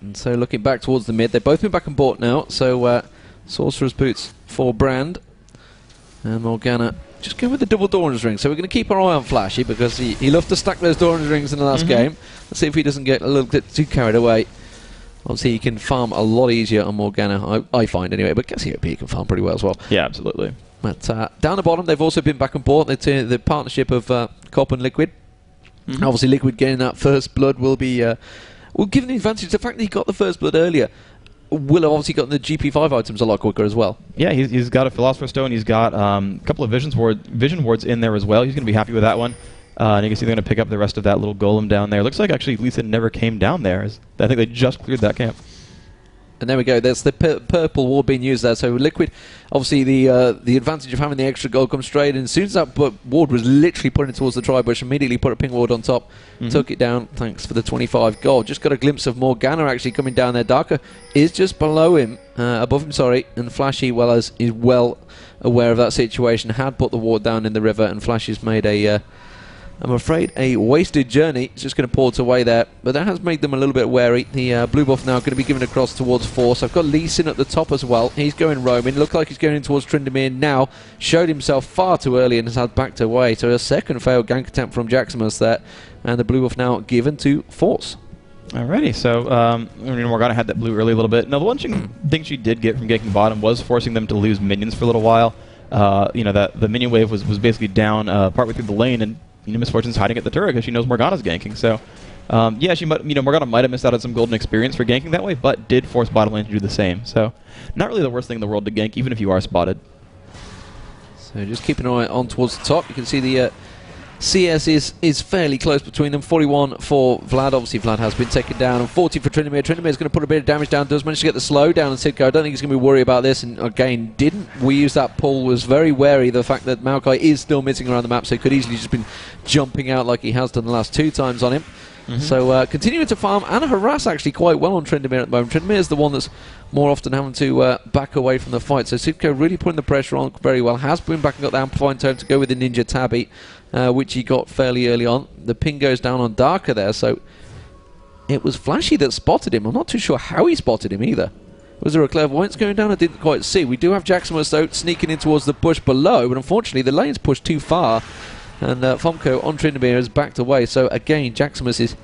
And so looking back towards the mid, they've both been back and bought now. So Sorcerer's Boots for Brand. And Morgana just going with the double Doran's ring. So we're going to keep our eye on Flashy because he loved to stack those Doran's rings in the last game. Let's see if he doesn't get a little bit too carried away. Obviously, he can farm a lot easier on Morgana, I find anyway, but Cassiopeia can farm pretty well as well. Yeah, absolutely. But down the bottom, they've also been back and forth. The partnership of Cop and Liquid. Obviously, Liquid getting that first blood will be will give him the advantage. The fact that he got the first blood earlier will have obviously gotten the GP5 items a lot quicker as well. Yeah, he's got a Philosopher's Stone. He's got a couple of Vision Wards in there as well. He's going to be happy with that one. And you can see they're going to pick up the rest of that little golem down there. Looks like actually Lisa never came down there. I think they just cleared that camp. And there we go. There's the purple ward being used there. So Liquid, obviously the advantage of having the extra gold comes straight. And as soon as that ward was literally putting towards the tri-bush, immediately put a pink ward on top, took it down. Thanks for the 25 gold. Just got a glimpse of Morgana actually coming down there. Darker is just below him, above him, sorry. And Flashy, is well aware of that situation, had put the ward down in the river, and Flashy's made I'm afraid a wasted journey. It's just going to port away there, but that has made them a little bit wary. The blue buff now going to be given across towards Force. I've got Lee Sin at the top as well. He's going roaming. Looked like he's going in towards Tryndamere now. Showed himself far too early and has had backed away. So a second failed gank attempt from Jaximus there, and the blue buff now given to Force. Alrighty, so Morgana had that blue early a little bit. Now the one thing she did get from ganking bottom was forcing them to lose minions for a little while. That the minion wave was basically down partway through the lane, and Miss Fortune's hiding at the turret because she knows Morgana's ganking. So, yeah, Morgana might have missed out on some golden experience for ganking that way, but did force bottom lane to do the same. So, not really the worst thing in the world to gank, even if you are spotted. So, just keeping an eye on towards the top. You can see the CS is fairly close between them. 41 for Vlad. Obviously, Vlad has been taken down. And 40 for Tryndamere. Tryndamere is going to put a bit of damage down. Does manage to get the slow down on Sidko. I don't think he's going to be worried about this. And again, didn't we use that pull? Was very wary of the fact that Maokai is still missing around the map. So he could easily just been jumping out like he has done the last 2 times on him. So continuing to farm and harass actually quite well on Tryndamere at the moment. Tryndamere is the one that's more often having to back away from the fight. So Sidko really putting the pressure on very well. Has been back and got the amplifying tone to go with the Ninja Tabby, which he got fairly early on. The ping goes down on Darker there, so it was Flashy that spotted him. I'm not too sure how he spotted him either. Was there a clairvoyance going down? I didn't quite see. We do have Jaximus though sneaking in towards the bush below, but unfortunately the lane's pushed too far. And Fomko on Tryndamere has backed away. So again, Jaximus is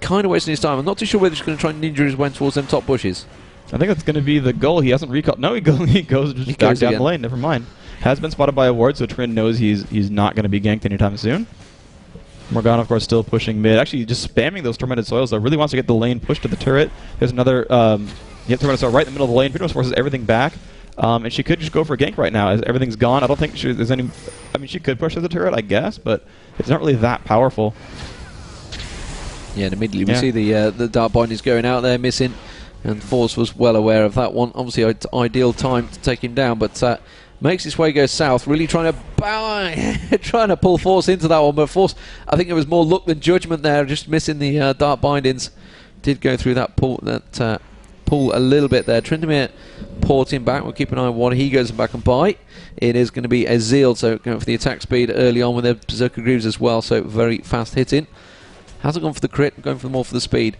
kind of wasting his time. I'm not too sure whether he's going to try and ninja his way towards them top bushes. I think that's going to be the goal. He hasn't recalled. No, he goes just back down the lane. Never mind. Has been spotted by a ward, so Trynd knows he's not going to be ganked anytime soon. Morgana, of course, still pushing mid. Actually, just spamming those tormented soils, though. Really wants to get the lane pushed to the turret. There's another tormented soil right in the middle of the lane. Pretty much forces everything back. And she could just go for a gank right now as everything's gone. I don't think there's any... I mean, she could push to the turret, I guess, but it's not really that powerful. Yeah, and immediately we see the Dark Bind is going out there, missing. And Force was well aware of that one. Obviously, ideal time to take him down, but makes his way go south. Really trying to pull Force into that one, but Force, I think it was more luck than judgment there, just missing the Dark Bindings. Did go through that pull a little bit there. Tryndamere porting back. We'll keep an eye on what he goes back and buy. It is going to be a Zeal, so going for the attack speed early on with their Berserker Greaves as well, so very fast hitting. Hasn't gone for the crit, going for more for the speed.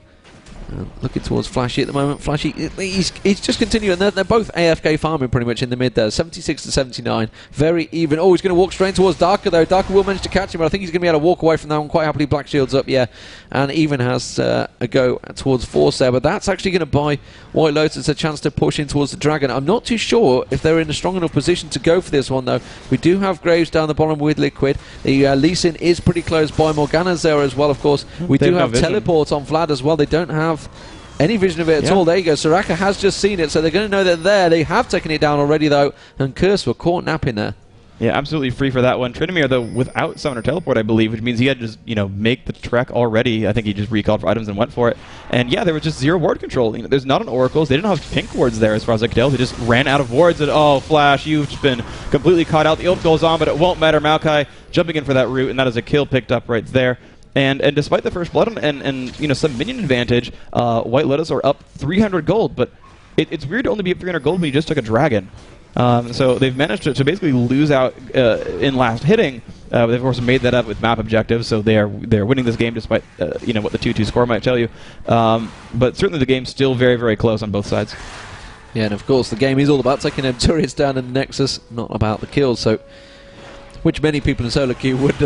Looking towards Flashy at the moment. Flashy, he's just continuing. They're both AFK farming pretty much in the mid there. 76 to 79. Very even. Oh, he's going to walk straight towards Darker though. Darker will manage to catch him, but I think he's going to be able to walk away from that one quite happily. Black Shield's up, yeah. And even has a go towards Force there, but that's actually going to buy White Lotus a chance to push in towards the Dragon. I'm not too sure if they're in a strong enough position to go for this one though. We do have Graves down the bottom with Liquid. The Lee Sin is pretty close by. Morgana's there as well, of course. We do have teleport on Vlad as well. They don't have any vision of it at all. There you go. Soraka has just seen it, so they're going to know they're there. They have taken it down already, though, and Curse were caught napping there. Yeah, absolutely free for that one. Tryndamere, though, without Summoner Teleport, I believe, which means he had to just, make the trek already. I think he just recalled for items and went for it. And yeah, there was just zero ward control. There's not an Oracles. They didn't have pink wards there, as far as I could tell. They just ran out of wards. And oh, Flash, you've just been completely caught out. The ult goes on, but it won't matter. Maokai jumping in for that root, and that is a kill picked up right there. And despite the first blood and some minion advantage, White Lotus are up 300 gold. But it's weird to only be up 300 gold when you just took a dragon. So they've managed to basically lose out in last hitting. They've of course made that up with map objectives, so they're winning this game despite what the 2-2 score might tell you. But certainly the game's still very, very close on both sides. Yeah, and of course the game is all about taking them turrets down in the Nexus, not about the kills, so which many people in solo queue would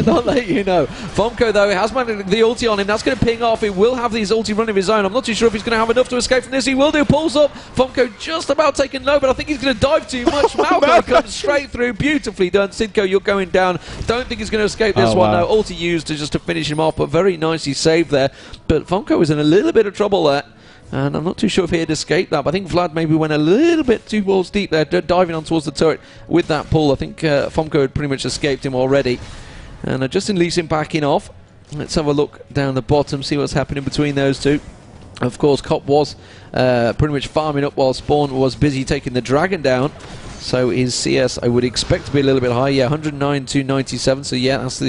not let you know. Fomko, though, has managed the ulti on him. That's going to ping off. He will have these ulti running of his own. I'm not too sure if he's going to have enough to escape from this. He will do. Pulls up. Fomko just about taken low, but I think he's going to dive too much. Malco comes straight through. Beautifully done. Sidco, you're going down. Don't think he's going to escape this one. No, ulti used just to finish him off, but very nicely saved there. But Fomko was in a little bit of trouble there. And I'm not too sure if he had escaped that, but I think Vlad maybe went a little bit too balls deep there, diving on towards the turret with that pull. I think Fomko had pretty much escaped him already. And Justin Lee Sin backing off. Let's have a look down the bottom, see what's happening between those two. Of course, Cop was pretty much farming up while Spawn was busy taking the Dragon down. So his CS, I would expect to be a little bit high. Yeah, 109 to 97. So yeah, that's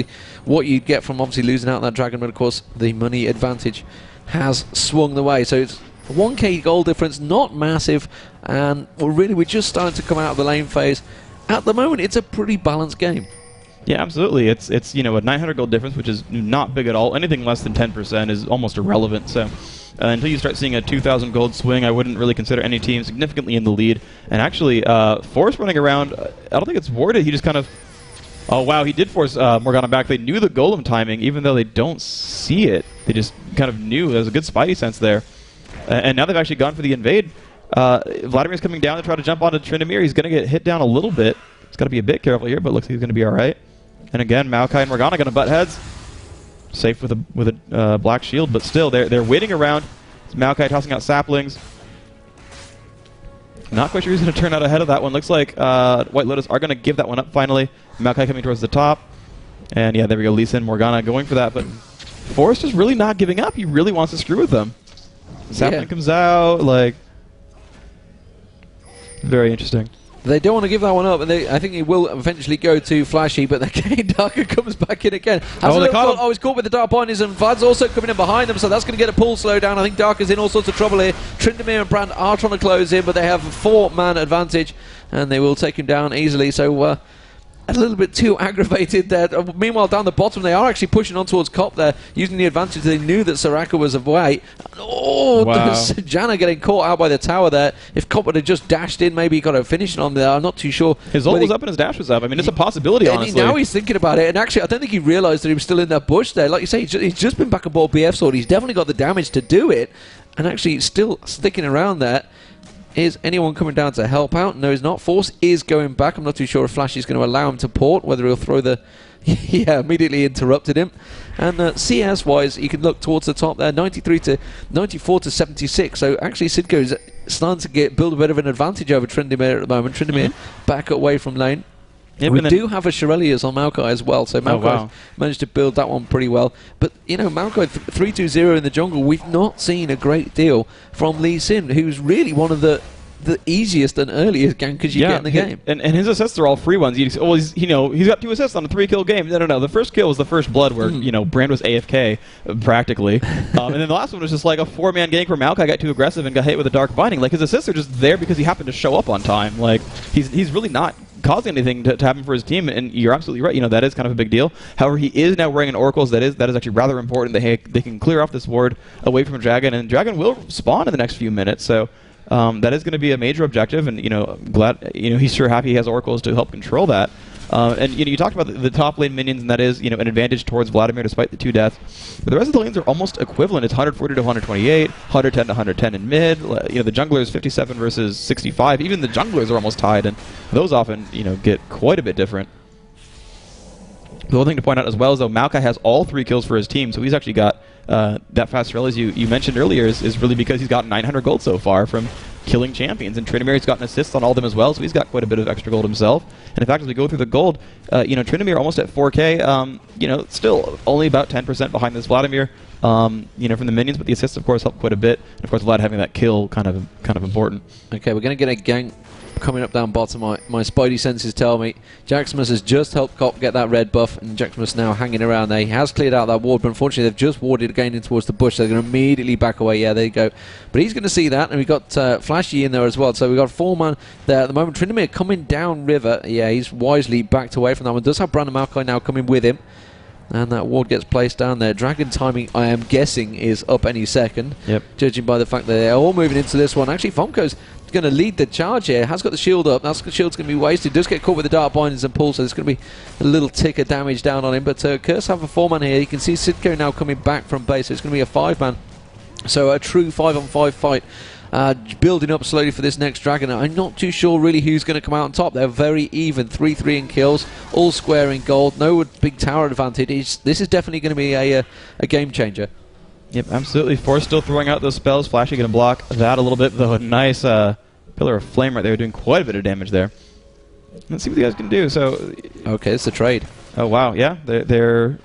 what you'd get from obviously losing out that Dragon. But of course, the money advantage has swung the way. So it's 1k goal difference, not massive, and we're just starting to come out of the lane phase. At the moment, it's a pretty balanced game. Yeah, absolutely. It's a 900 gold difference, which is not big at all. Anything less than 10% is almost irrelevant. So until you start seeing a 2,000 gold swing, I wouldn't really consider any team significantly in the lead. And actually, Force running around, I don't think it's warded. He just kind of... Oh, wow, he did force Morgana back. They knew the golem timing, even though they don't see it. They just kind of knew. There was a good spidey sense there. And now they've actually gone for the invade. Vladimir's coming down to try to jump onto Tryndamere. He's going to get hit down a little bit. He's got to be a bit careful here, but looks like he's going to be all right. And again, Maokai and Morgana going to butt heads. Safe with a black shield, but still, they're waiting around. It's Maokai tossing out saplings. Not quite sure who's going to turn out ahead of that one. Looks like White Lotus are going to give that one up finally. Maokai coming towards the top. And yeah, there we go. Lee Sin, Morgana going for that, but Forrest is really not giving up. He really wants to screw with them. Sapling comes out, like, very interesting. They don't want to give that one up, and I think he will eventually go to Flashy, but again, Darker comes back in again. He's caught with the Dark Binders, and Vlad's also coming in behind them, so that's going to get a pull slow down. I think Darker's in all sorts of trouble here. Tryndamere and Brand are trying to close in, but they have a 4-man advantage, and they will take him down easily, so a little bit too aggravated there. Meanwhile, down the bottom, they are actually pushing on towards Cop there, using the advantage. They knew that Soraka was away. Oh, wow. Jana getting caught out by the tower there. If Cop would have just dashed in, maybe he got a finish on there. I'm not too sure. His ult was up and his dash was up. I mean, it's a possibility, honestly. Now he's thinking about it, and actually, I don't think he realised that he was still in that bush there. Like you say, he's just been back aboard BF Sword. He's definitely got the damage to do it, and actually still sticking around there. Is anyone coming down to help out? No, he's not. Force is going back. I'm not too sure if Flash is going to allow him to port, whether he'll throw the... yeah, immediately interrupted him. And CS-wise, you can look towards the top there, 93 to 94 to 76. So actually, Sidco is starting to build a bit of an advantage over Tryndamere at the moment. Tryndamere back away from lane. Yeah, we do have a Shirelius on Maokai as well, so Maokai managed to build that one pretty well. But, you know, Maokai 3-2-0 in the jungle, we've not seen a great deal from Lee Sin, who's really one of the easiest and earliest gankers you get in the game. And his assists are all free ones. He's got 2 assists on a 3-kill game. No. The first kill was the first blood where, Brand was AFK, practically. And then the last one was just like a 4-man gank where Maokai got too aggressive and got hit with a Dark Binding. Like, his assists are just there because he happened to show up on time. Like, he's really not causing anything to happen for his team, and you're absolutely right. That is kind of a big deal. However, he is now wearing an Oracles. That is actually rather important. They can clear off this ward away from Dragon, and Dragon will spawn in the next few minutes. So that is going to be a major objective, and glad he's sure happy he has Oracles to help control that. And you talked about the top lane minions, and that is an advantage towards Vladimir despite the 2 deaths. But the rest of the lanes are almost equivalent. It's 140 to 128, 110 to 110 in mid. The jungler is 57 versus 65. Even the junglers are almost tied, and those often get quite a bit different. The other thing to point out as well is though Maokai has all 3 kills for his team, so he's actually got that fast rel as you mentioned earlier is really because he's got 900 gold so far from killing champions, and Tryndamere's gotten assists on all of them as well, so he's got quite a bit of extra gold himself. And in fact, as we go through the gold, Tryndamere almost at 4k, still only about 10% behind this Vladimir, from the minions, but the assists of course help quite a bit. And of course, Vlad having that kill kind of important. Okay, we're going to get a gank coming up down bottom. My spidey senses tell me Jaximus has just helped Cop get that red buff, and Jaximus now hanging around there. He has cleared out that ward, but unfortunately they've just warded again in towards the bush, so they're going to immediately back away. Yeah, there you go. But he's going to see that, and we've got Flashy in there as well, so we've got 4-man there at the moment. Tryndamere coming down river. Yeah, he's wisely backed away from that one. Does have Brandon Maokai now coming with him. And that ward gets placed down there. Dragon timing, I am guessing, is up any second. Yep. Judging by the fact that they're all moving into this one. Actually, Fomko's going to lead the charge here. Has got the shield up. That shield's going to be wasted. Does get caught with the dark bindings and pull, so there's going to be a little tick of damage down on him. But Curse have a 4-man here. You can see Sidco now coming back from base. So it's going to be a 5-man. So a true 5-on-5 fight. Building up slowly for this next Dragon. I'm not too sure really who's going to come out on top. They're very even, 3-3 in kills, all square in gold, no big tower advantage. This is definitely going to be a game changer. Yep, absolutely. Force still throwing out those spells. Flashy going to block that a little bit, though. A nice Pillar of Flame right there, doing quite a bit of damage there. Let's see what the guys can do. So, okay, it's a trade. Oh wow, yeah, they're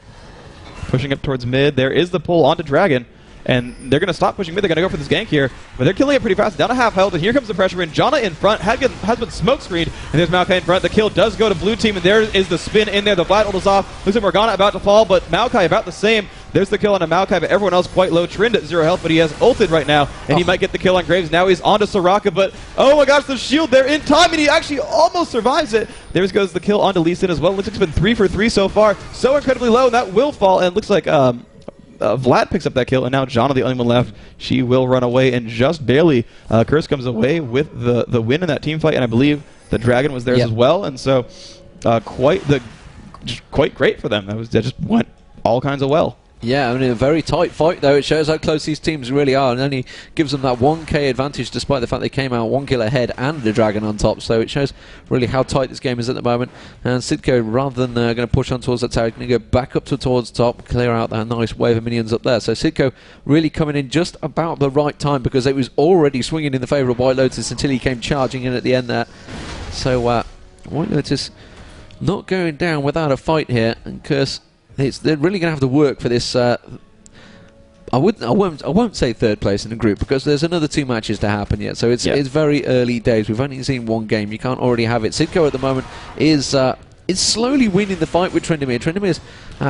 pushing up towards mid. There is the pull onto Dragon. And they're going to stop pushing mid. They're going to go for this gank here. But they're killing it pretty fast. Down to half health. And here comes the pressure in. Janna in front. Has been smoke screened. And there's Maokai in front. The kill does go to blue team. And there is the spin in there. The Vlad ult is off. Looks like Morgana about to fall. But Maokai about the same. There's the kill on a Maokai. But everyone else quite low. Trynd at 0 health. But he has ulted right now. And he might get the kill on Graves. Now he's onto Soraka. But oh my gosh, the shield there in time. And he actually almost survives it. There goes the kill onto Lee Sin as well. Looks like it's been 3 for 3 so far. So incredibly low. And that will fall. And it looks like Vlad picks up that kill, and now Janna, the only one left. She will run away, and just barely Curse comes away with the win in that team fight, and I believe the Dragon was theirs as well, and so quite great for them. That just went all kinds of well. Yeah, I mean, a very tight fight, though. It shows how close these teams really are, and only gives them that 1k advantage, despite the fact they came out 1 kill ahead and the Dragon on top. So it shows really how tight this game is at the moment. And Sidco, rather than going to push on towards that tower, going to go back up towards top, clear out that nice wave of minions up there. So Sidco really coming in just about the right time, because it was already swinging in the favour of White Lotus until he came charging in at the end there. So White Lotus not going down without a fight here, and Curse, they're really going to have to work for this. I won't say third place in the group, because there's another 2 matches to happen yet. So it's very early days. We've only seen 1 game. You can't already have it. Sidco at the moment is slowly winning the fight with Tryndamere. Tryndamere's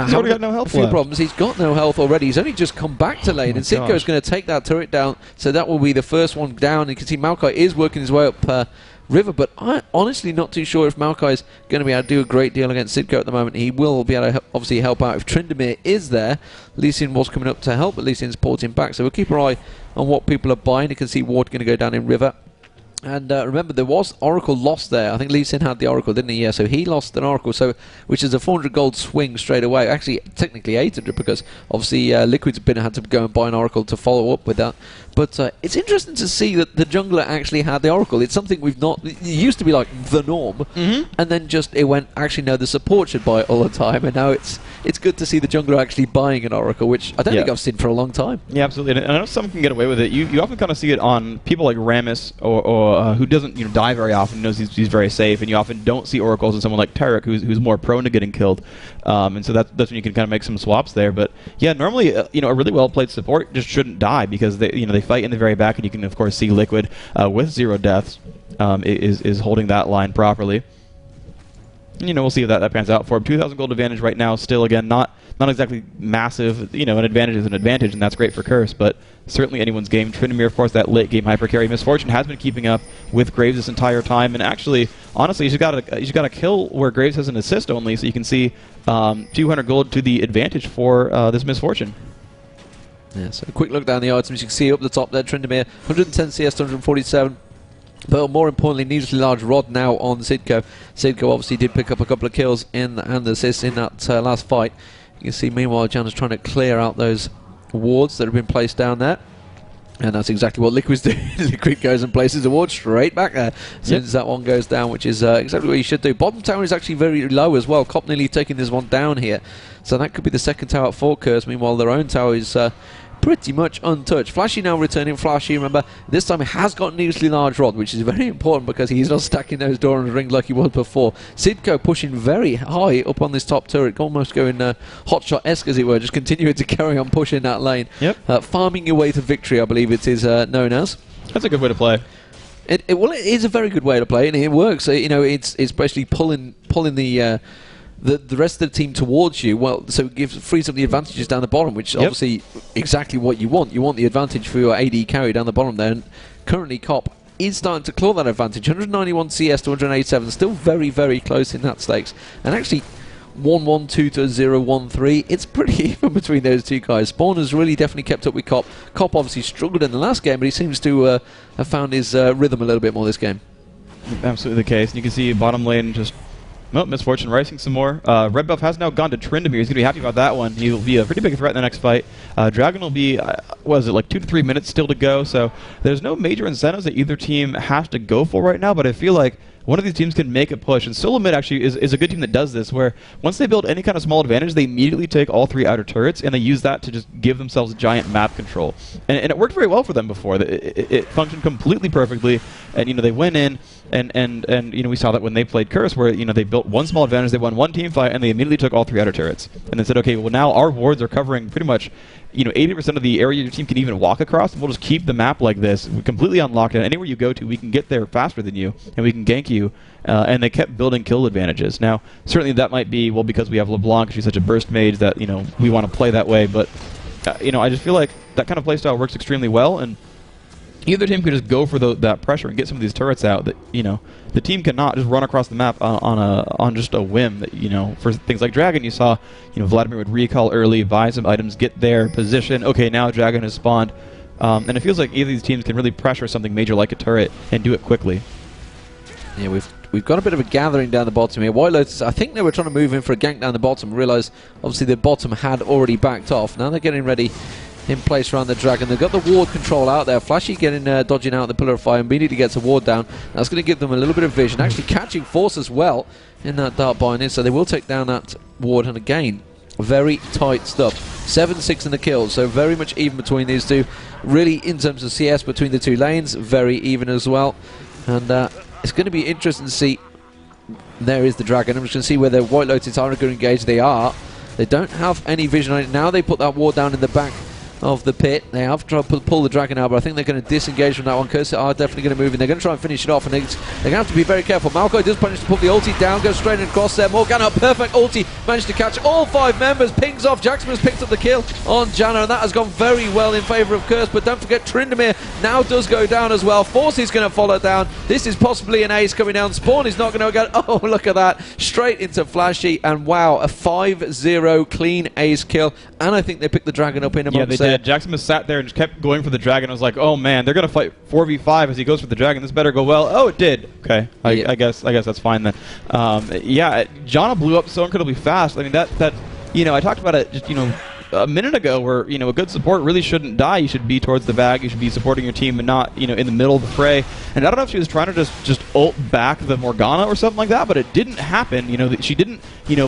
he's already got no health. A few problems. He's got no health already. He's only just come back to lane, and Sidco's going to take that turret down. So that will be the first one down. You can see Maokai is working his way up river, but I'm honestly not too sure if Maokai is going to be able to do a great deal against Sidco at the moment. He will be able to obviously help out if Tryndamere is there. Lee Sin was coming up to help, but Lee Sin's porting back, so we'll keep our eye on what people are buying. You can see Ward going to go down in river. And remember, there was Oracle lost there. I think Lee Sin had the Oracle, didn't he? Yeah, so he lost an Oracle, which is a 400 gold swing straight away. Actually, technically 800, because obviously Liquid's had to go and buy an Oracle to follow up with that. But it's interesting to see that the jungler actually had the Oracle. It's something we've not... It used to be like the norm, and then just it went, actually, no, the support should buy it all the time, and now it's good to see the jungler actually buying an Oracle, which I don't think I've seen for a long time. Yeah, absolutely. And I know some can get away with it. You often kind of see it on people like Rammus, or who doesn't die very often, knows he's very safe, and you often don't see Oracles in someone like Tarek, who's more prone to getting killed. And so that's when you can kind of make some swaps there. But yeah, normally a really well played support just shouldn't die, because they fight in the very back, and you can of course see Liquid with 0 deaths is holding that line properly. And, we'll see if that pans out for him. 2,000 gold advantage right now. Still, again, not exactly massive. An advantage is an advantage, and that's great for Curse, but certainly anyone's game. Tryndamere, of course, that late game hyper carry. Misfortune has been keeping up with Graves this entire time, and actually, honestly, he's got a kill where Graves has an assist only, so you can see 200 gold to the advantage for this Misfortune. Yeah, so a quick look down the items. You can see up the top there, Tryndamere, 110 CS, 147. But more importantly, needlessly large rod now on Sidco. Sidco obviously did pick up a couple of kills and assists in that last fight. You can see, meanwhile, Janna's trying to clear out those wards that have been placed down there. And that's exactly what Liquid's doing. Liquid goes and places a ward straight back there as soon as that one goes down, which is exactly what you should do. Bottom tower is actually very low as well. Cop nearly taking this one down here. So that could be the second tower for Curse. Meanwhile, their own tower is pretty much untouched. Flashy now returning. Flashy, remember, this time has got needlessly large rod, which is very important because he's not stacking those Doran's ring like he was before. Sidco pushing very high up on this top turret, almost going hotshot-esque as it were, just continuing to carry on pushing that lane. Yep. Farming your way to victory, I believe it is known as. That's a good way to play. Well, it is a very good way to play, and it works. It's basically pulling the rest of the team towards you. Well, so it frees up the advantages down the bottom, which obviously exactly what you want. You want the advantage for your AD carry down the bottom there. And currently, Cop is starting to claw that advantage. 191 CS to 187, still very, very close in that stakes. And actually, 1-1-2 to 0-1-3. It's pretty even between those two guys. Spawn has really definitely kept up with Cop. Cop obviously struggled in the last game, but he seems to have found his rhythm a little bit more this game. Absolutely the case. And you can see bottom lane just... Well, Misfortune rising some more. Red buff has now gone to Tryndamere. He's going to be happy about that one. He'll be a pretty big threat in the next fight. Dragon will be, what is it, like 2 to 3 minutes still to go. So there's no major incentives that either team has to go for right now, but I feel like one of these teams can make a push. And Solo Mid actually is a good team that does this, where once they build any kind of small advantage, they immediately take all 3 outer turrets, and they use that to just give themselves giant map control. And it worked very well for them before. It functioned completely perfectly, and they went in, and we saw that when they played Curse, where they built one small advantage, they won one team fight, and they immediately took all 3 outer turrets. And they said, okay, well now our wards are covering pretty much 80% of the area your team can even walk across, and we'll just keep the map like this. We completely unlocked it. Anywhere you go to, we can get there faster than you, and we can gank you. And they kept building kill advantages. Now, certainly that might be, well, because we have LeBlanc, she's such a burst mage that, we want to play that way. But, I just feel like that kind of playstyle works extremely well, and either team could just go for that pressure and get some of these turrets out that, the team cannot just run across the map on just a whim. That, for things like Dragon, you saw, Vladimir would recall early, buy some items, get their position. Okay, now Dragon has spawned. And it feels like either of these teams can really pressure something major like a turret and do it quickly. Yeah, we've got a bit of a gathering down the bottom here. White Lotus, I think they were trying to move in for a gank down the bottom. Realised, obviously, the bottom had already backed off. Now they're getting ready in place around the Dragon. They've got the ward control out there. Flashy dodging out the Pillar of Fire. Immediately gets a ward down. That's going to give them a little bit of vision. Actually catching Force as well in that dark binding. So they will take down that ward. And again, very tight stuff. 7-6 in the kills. So very much even between these two. Really, in terms of CS between the two lanes, very even as well. And it's going to be interesting to see. There is the Dragon. I'm just going to see whether White Lotus are going to engage. They are. They don't have any vision on it. Now they put that ward down in the back of the pit. They have tried to pull the Dragon out, but I think they're going to disengage from that one. Curse are definitely going to move in. They're going to try and finish it off, and they're going to have to be very careful. Malco does manage to put the ulti down, goes straight across there. Morgana, perfect ulti, managed to catch all 5 members, pings off. Jackson has picked up the kill on Janna, and that has gone very well in favour of Curse, but don't forget Tryndamere now does go down as well. Force is going to follow down. This is possibly an ace coming down. Spawn is not going to get... Oh, look at that. Straight into Flashy, and wow, a 5-0 clean ace kill, and I think they picked the Dragon up in a moment. Yeah, they did. Jackson was sat there and just kept going for the Dragon. I was like, oh man, they're going to fight 4v5 as he goes for the Dragon. This better go well. Oh, it did. Okay, I guess that's fine then. Yeah, Janna blew up so incredibly fast. I mean, that I talked about it just, a minute ago, where a good support really shouldn't die. You should be towards the bag. You should be supporting your team and not in the middle of the fray. And I don't know if she was trying to just ult back the Morgana or something like that, but it didn't happen. She didn't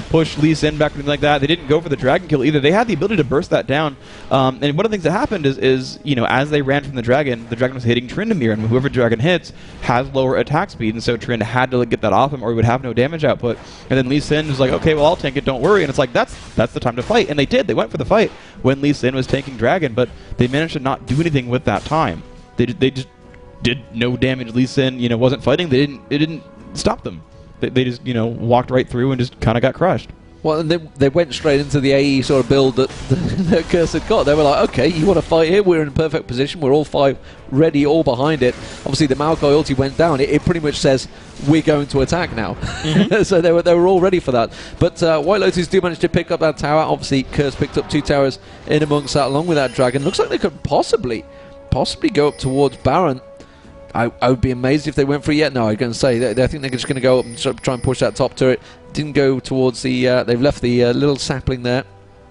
push Lee Sin back or anything like that. They didn't go for the Dragon kill either. They had the ability to burst that down. And one of the things that happened is as they ran from the Dragon was hitting Tryndamere, and whoever Dragon hits has lower attack speed, and so Trynd had to get that off him or he would have no damage output. And then Lee Sin was like, okay, well, I'll tank it, don't worry. And it's like, that's the time to fight. And they did. They went for the fight when Lee Sin was tanking Dragon, but they managed to not do anything with that time. They just did no damage. Lee Sin, wasn't fighting. It didn't stop them. They just, walked right through and just kind of got crushed. Well, and they went straight into the AE sort of build that Curse had got. They were like, okay, you want to fight here? We're in a perfect position. We're all 5 ready, all behind it. Obviously, the Malkoy ulti went down. It pretty much says, we're going to attack now. Mm-hmm. So they were all ready for that. But White Lotus do manage to pick up that tower. Obviously, Curse picked up 2 towers in amongst that, along with that Dragon. Looks like they could possibly go up towards Baron. I would be amazed if they went for it yet. No, I'm going to say, I think they're just going to go up and try and push that top turret. Didn't go towards the... they've left the little sapling there.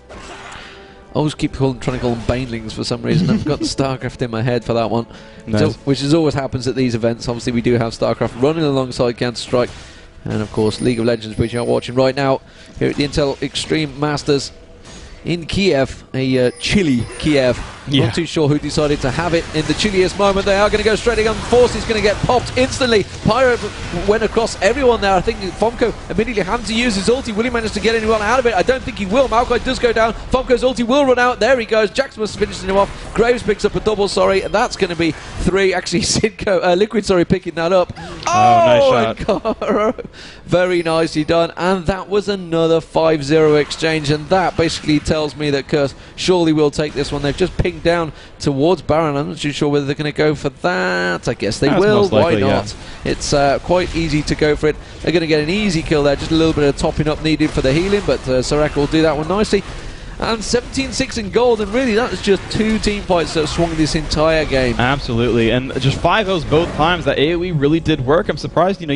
I always keep trying to call them banelings for some reason. I've got the StarCraft in my head for that one. Nice. So, which is always happens at these events. Obviously, we do have StarCraft running alongside Counter-Strike. And, of course, League of Legends, which you are watching right now here at the Intel Extreme Masters in Kiev, a chilly Kiev. Yeah. Not too sure who decided to have it in the chilliest moment. They are going to go straight on. Force is going to get popped instantly. Pyro went across everyone there. I think Fomko immediately had to use his ulti. Will he manage to get anyone out of it? I don't think he will. Malkoy does go down. Fomko's ulti will run out. There he goes. Jax finishing him off. Graves picks up a double, sorry. That's going to be 3. Actually, Liquid, picking that up. Oh, nice shot. Very nicely done. And that was another 5-0 exchange. And that basically tells me that Curse surely will take this one. They've just pinged pushing down towards Baron. I'm not too sure whether they're going to go for that. I guess they will. Most likely, why not? Yeah. It's quite easy to go for it. They're going to get an easy kill there. Just a little bit of topping up needed for the healing, but Soraka will do that one nicely. And 17-6 in gold, and really that was just 2 team fights that swung this entire game. Absolutely, and just 5-0s both times. That AoE really did work. I'm surprised. You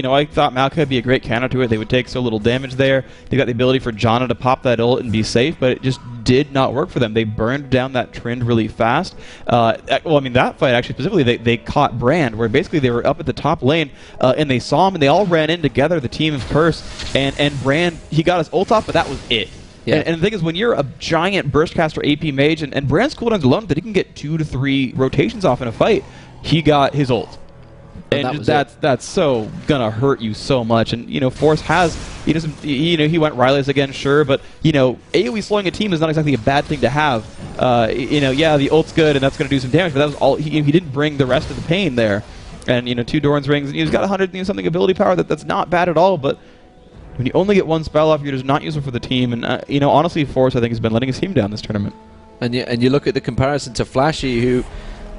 know, I thought Maokai would be a great counter to it. They would take so little damage there. They got the ability for Janna to pop that ult and be safe, but it just did not work for them. They burned down that trend really fast. Well, I mean, that fight actually specifically, they caught Brand, where basically they were up at the top lane, and they saw him, and they all ran in together, the team of Curse, and Brand, he got his ult off, but that was it. Yeah. And the thing is, when you're a giant burstcaster AP mage, and Brand's cooldowns alone, that he can get 2 to 3 rotations off in a fight, he got his ult. And that's so gonna hurt you so much. And Force has he went Riley's again, sure, but AoE slowing a team is not exactly a bad thing to have. Yeah, the ult's good and that's gonna do some damage, but that was all he didn't bring the rest of the pain there. And 2 Doran's rings, and he's got 100 something ability power. That's not bad at all, but when you only get 1 spell off, you're just not useful for the team. And honestly, Force I think has been letting his team down this tournament. And you look at the comparison to Flashy, who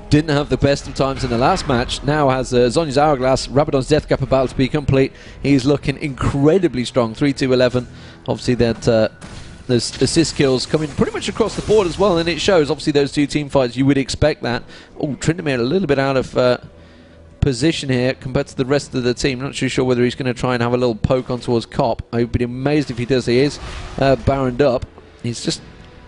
didn't have the best of times in the last match, now has Zhonya's Hourglass, Rabadon's Death Cap about to be complete. He's looking incredibly strong, 3-2-11. Obviously there's assist kills coming pretty much across the board as well, and it shows. Obviously those 2 team fights, you would expect that. Oh, Tryndamere a little bit out of position here compared to the rest of the team. Not too sure whether he's going to try and have a little poke on towards Cop. I would be amazed if he does. He is baroned up. He's just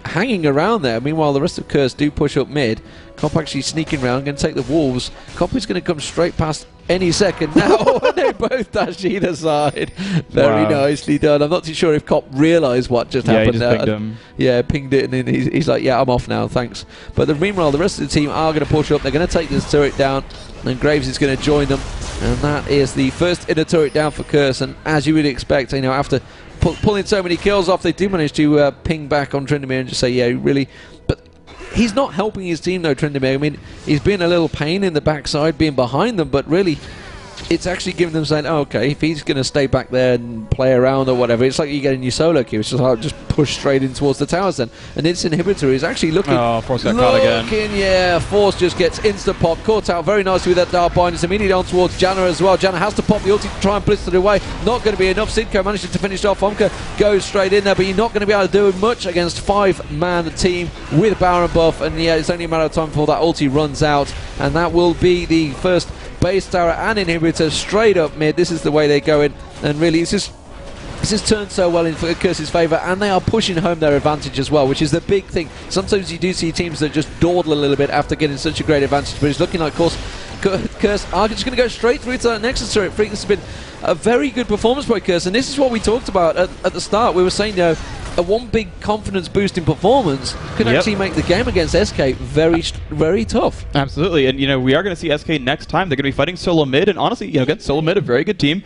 hanging around there. Meanwhile, the rest of Curse do push up mid. Cop actually sneaking around, going to take the Wolves. Cop is going to come straight past any second now. They both dash either side. Very nicely done. I'm not too sure if Cop realised what just happened there. Pinged him. Yeah, pinged it, and then he's like, yeah, I'm off now, thanks. But meanwhile, the rest of the team are going to push up. They're going to take this turret down, and Graves is going to join them. And that is the first inner turret down for Curse. And as you would expect, after pulling so many kills off, they do manage to ping back on Tryndamere and just say, yeah, really. But he's not helping his team though, Tryndamere. I mean, he's been a little pain in the backside being behind them, but really it's actually giving them saying, oh, okay, if he's going to stay back there and play around or whatever, it's like you get a new solo queue. It's just like, just push straight in towards the towers then. And this inhibitor is actually looking... Oh, Force got caught again. Yeah, Force just gets insta-pop. Caught out very nicely with that Dark Bind. It's immediately on towards Janna as well. Janna has to pop the ulti to try and blitz it away. Not going to be enough. Sidco manages to finish off. Omka goes straight in there, but you're not going to be able to do much against 5-man team with Baron buff. And yeah, it's only a matter of time before that ulti runs out. And that will be the first base tower and inhibitor straight up mid. This is the way they're going, and really this has turned so well in Curse's favour, and they are pushing home their advantage as well, which is the big thing. Sometimes you do see teams that just dawdle a little bit after getting such a great advantage, but it's looking like, of course, Curse are just going to go straight through to that Nexus turret. I think this has been a very good performance by Curse, and this is what we talked about at the start. We were saying, a one big confidence boosting performance could actually make the game against SK very, very tough. Absolutely, and we are going to see SK next time. They're going to be fighting solo mid, and honestly, against solo mid, a very good team.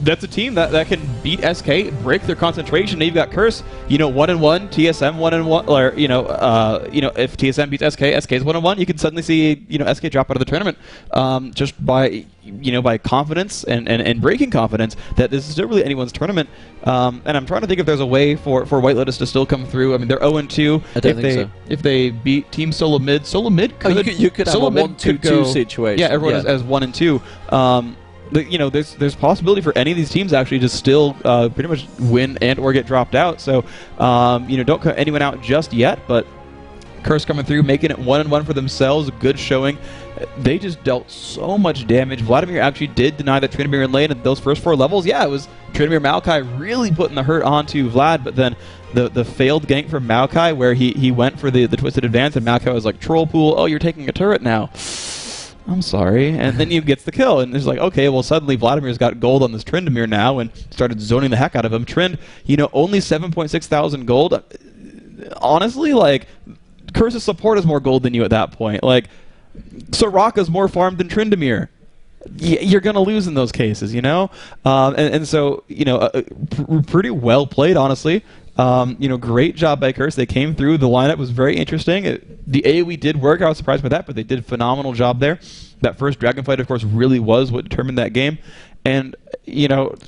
That's a team that can beat SK, break their concentration. Now you've got Curse, 1-1, TSM 1-1, or if TSM beats SK's 1-1, you can suddenly see SK drop out of the tournament just by by confidence and breaking confidence that this is still really anyone's tournament. And I'm trying to think if there's a way for White Lotus to still come through. I mean, they're 0-2. I don't think so. If they beat Team Solo Mid could you could have a 1-2-2 situation. Yeah, everyone as 1 and 2. There's possibility for any of these teams actually to still pretty much win and or get dropped out. So don't cut anyone out just yet, but Curse coming through, making it 1-1 for themselves, a good showing. They just dealt so much damage. Vladimir actually did deny that Tryndamere in lane at those first 4 levels. Yeah, it was Tryndamere Maokai really putting the hurt onto Vlad, but then the failed gank from Maokai where he went for the twisted advance and Maokai was like, troll pool, oh, you're taking a turret now. I'm sorry. And then he gets the kill. And it's like, okay, well, suddenly Vladimir's got gold on this Tryndamere now and started zoning the heck out of him. Trynd, only 7.6 thousand gold. Honestly, like, Curse's support is more gold than you at that point. Like, Soraka's more farmed than Tryndamere. You're going to lose in those cases, and so, pretty well played, honestly. Great job by Curse. They came through. The lineup was very interesting. The AoE did work. I was surprised by that, but they did a phenomenal job there. That first Dragon fight, of course, really was what determined that game. And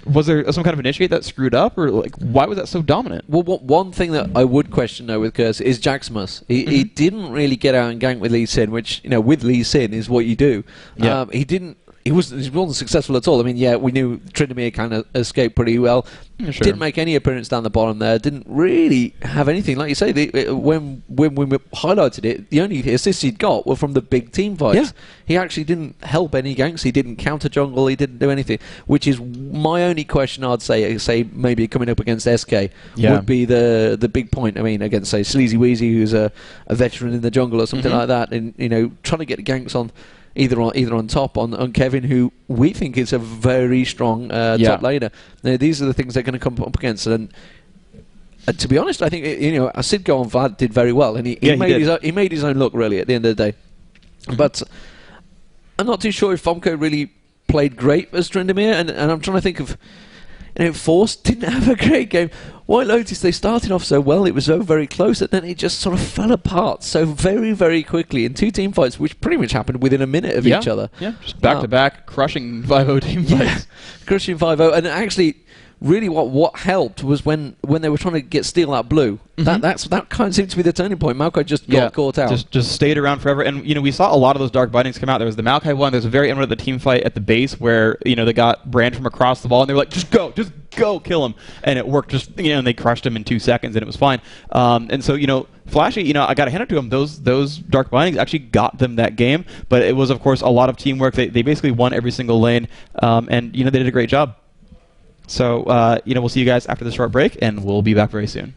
was there some kind of initiate that screwed up, or like why was that so dominant? Well, one thing that I would question though with Curse is Jaxmus. He didn't really get out and gank with Lee Sin, which with Lee Sin is what you do. Yeah. He didn't. He wasn't successful at all. I mean, yeah, we knew Tryndamere kind of escaped pretty well. Yeah, sure. Didn't make any appearance down the bottom there. Didn't really have anything. Like you say, when we highlighted it, the only assists he'd got were from the big team fights. Yeah. He actually didn't help any ganks. He didn't counter jungle. He didn't do anything. Which is my only question. I'd say maybe coming up against SK would be the big point. I mean, against say Sleazy Weezy, who's a veteran in the jungle or something like that, and trying to get ganks on. Either on top on Kevin, who we think is a very strong top laner. Now, these are the things they're going to come up against, and to be honest, I think Sidgo on Vlad did very well, and he made his own look really at the end of the day. But I'm not too sure if Fomko really played great as Tryndamere, and I'm trying to think of. Force didn't have a great game. White Lotus, they started off so well, it was so very close, and then it just sort of fell apart so very, very quickly in two team fights, which pretty much happened within a minute of each other. Yeah, just back-to-back, crushing 5-0 team fights. Crushing 5-0, and actually, really what helped was when they were trying to steal that blue. That kind of seemed to be the turning point. Maokai just got caught out. Just stayed around forever. And we saw a lot of those dark bindings come out. There was the Maokai one. There's a very end of the team fight at the base where they got Brand from across the wall, and they were like, just go, kill him. And it worked. And they crushed him in 2 seconds, and it was fine. And so Flashy, I got to hand it to him. Those dark bindings actually got them that game, but it was of course a lot of teamwork. They basically won every single lane, and they did a great job. So, we'll see you guys after the short break, and we'll be back very soon.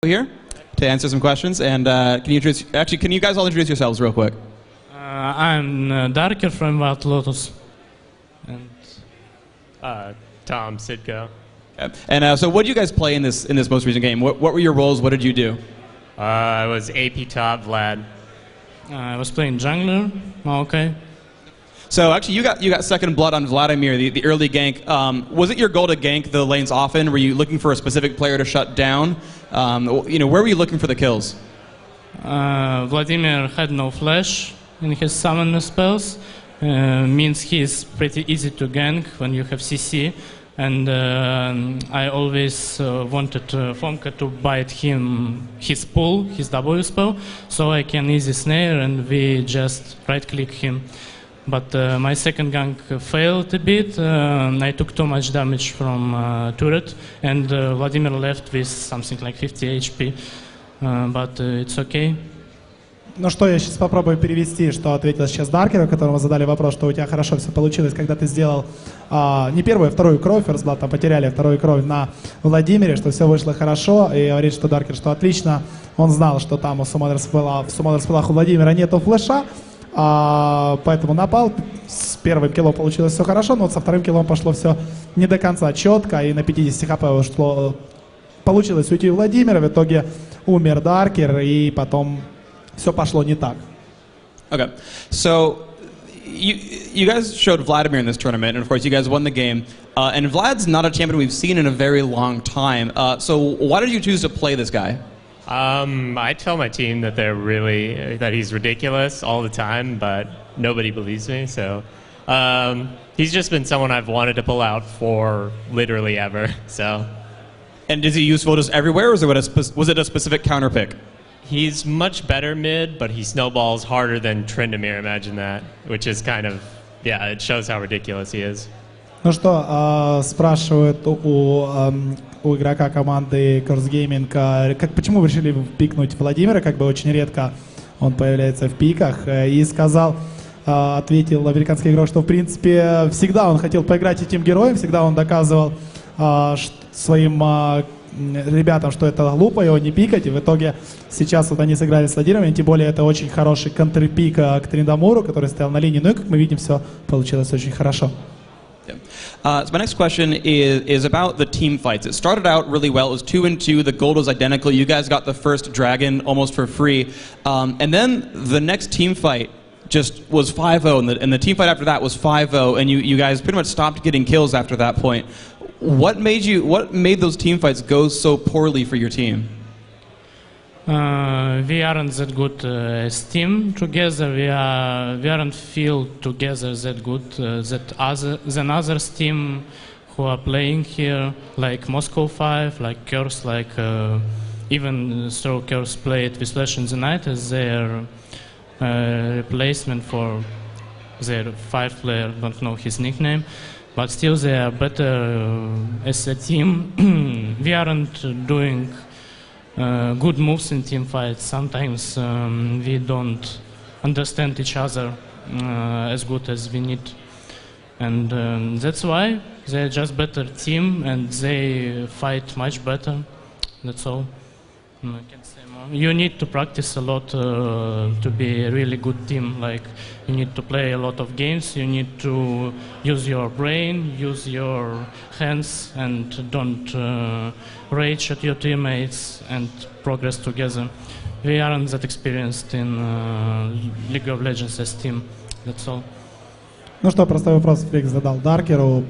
here to answer some questions. And can you guys all introduce yourselves real quick? I'm Darker from Lotus. And Tom Sidko. Okay. And so what did you guys play in this most recent game? What were your roles? What did you do? I was AP top Vlad. I was playing jungler. Okay. So actually, you got second blood on Vladimir, the early gank. Was it your goal to gank the lanes often? Were you looking for a specific player to shut down? Where were you looking for the kills? Vladimir had no flash in his summon spells. Means he's pretty easy to gank when you have CC. And I always wanted Fonka to bite him his pull, his W spell, so I can easy snare and we just right-click him. But my second gank failed a bit. I took too much damage from turret, and Vladimir left with something like 50 HP. But it's okay. Ну что, я сейчас попробую перевести, что ответил сейчас Даркеру, которому задали вопрос, что у тебя хорошо все получилось, когда ты сделал не первую, а вторую кровь, Ферстблад, там потеряли вторую кровь на Владимире, что все вышло хорошо, и говорит, что Даркер, что отлично, он знал, что там в Суммонер-спелах у Владимира нету флеша, поэтому напал, с первым киллом получилось все хорошо, но вот со вторым киллом пошло все не до конца четко, и на 50 хп ушло, получилось уйти у Владимира, в итоге умер Даркер, и потом все пошло не так. Okay, so you guys showed Vladimir in this tournament, and of course you guys won the game. And Vlad's not a champion we've seen in a very long time. So why did you choose to play this guy? I tell my team that that he's ridiculous all the time, but nobody believes me. So he's just been someone I've wanted to pull out for literally ever. So. And is he useful just everywhere, or was it a specific counter pick? He's much better mid, but he snowballs harder than Tryndamere, imagine that. Which is kind of, yeah, it shows how ridiculous he is. Ну что, спрашивают у игрока команды Curse Gaming, почему вы решили пикнуть Владимира, как бы очень редко он появляется в пиках, и ответил американский игрок, что в принципе всегда он хотел поиграть этим героем, всегда он доказывал своим ребятам, что это глупо его не пикать, и в итоге сейчас вот они сыграли с Владимиром, и тем более это очень хороший контрпик к Триндамуру, который стоял на линии, ну и как мы видим, все получилось очень хорошо. So my next question is about the team fights. It started out really well. It was 2-2. The gold was identical. You guys got the first dragon almost for free. And then the next team fight just was 5-0, and the team fight after that was 5-0, and you guys pretty much stopped getting kills after that point. What made those team fights go so poorly for your team? We aren't that good as team together. We aren't feel together that good than others team who are playing here, like Moscow 5, like Curse, like even though Curse played with Slash in the Night as their replacement for their 5 player, don't know his nickname. But still they are better as a team. We aren't doing good moves in team fights. Sometimes we don't understand each other as good as we need. And that's why they're just better team and they fight much better. That's all. I can't say more. You need to practice a lot to be a really good team. Like you need to play a lot of games. You need to use your brain, use your hands, and don't rage at your teammates and progress together. We aren't that experienced in League of Legends as team. That's all. Ну что, простой вопрос Фликс задал Даркеру.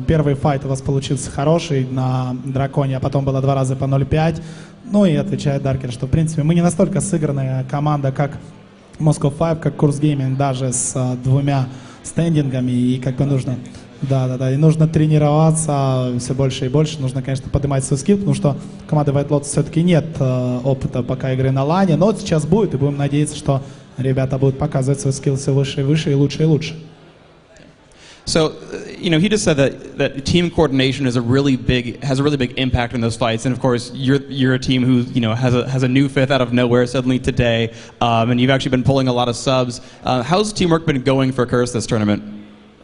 Первый файт у вас получился хороший на Драконе, а потом было 2 раза по 0-5. Ну и отвечает Даркер, что в принципе мы не настолько сыгранная команда, как Moscow 5, как Curse Gaming, даже с 2 стендингами, и как бы нужно, и нужно тренироваться все больше и больше, нужно, конечно, поднимать свой скилл, потому что у команды White Lotus все-таки нет опыта пока игры на лане, но вот сейчас будет, и будем надеяться, что ребята будут показывать свой скилл все выше и выше, и лучше и лучше. So, he just said that team coordination has a really big impact in those fights, and of course, you're a team who has a new 5th out of nowhere suddenly today, and you've actually been pulling a lot of subs. How's teamwork been going for Curse this tournament?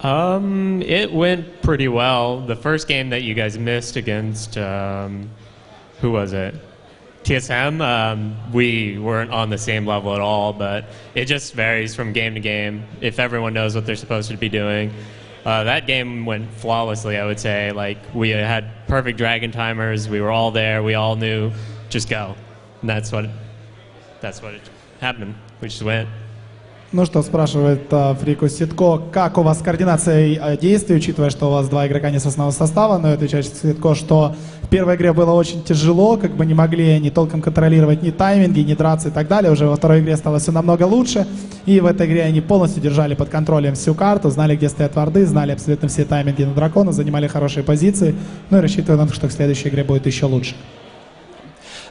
It went pretty well. The first game that you guys missed against who was it? TSM, we weren't on the same level at all, but it just varies from game to game. If everyone knows what they're supposed to be doing, that game went flawlessly, I would say. Like, we had perfect dragon timers. We were all there. We all knew, just go. And that's what happened. We just went. Ну что, спрашивает Фрику Ситко, как у вас с координацией действий, учитывая, что у вас два игрока не с основного состава, но отвечает Ситко, что в первой игре было очень тяжело, как бы не могли ни толком контролировать ни тайминги, ни драться и так далее, уже во второй игре стало все намного лучше, и в этой игре они полностью держали под контролем всю карту, знали, где стоят варды, знали абсолютно все тайминги на дракона, занимали хорошие позиции, ну и рассчитываю на то, что в следующей игре будет еще лучше.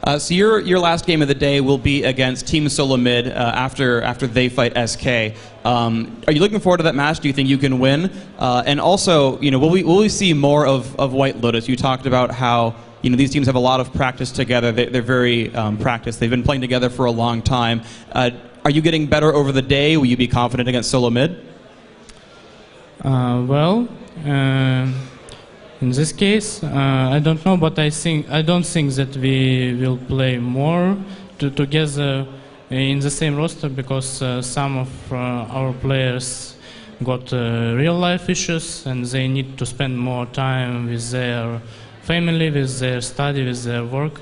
So your last game of the day will be against Team Solo Mid after they fight SK. Are you looking forward to that match? Do you think you can win? And also, will we see more of White Lotus? You talked about how these teams have a lot of practice together. They're very practiced. They've been playing together for a long time. Are you getting better over the day? Will you be confident against Solo Mid? In this case, I don't know, but I don't think that we will play more together in the same roster, because some of our players got real life issues and they need to spend more time with their family, with their study, with their work.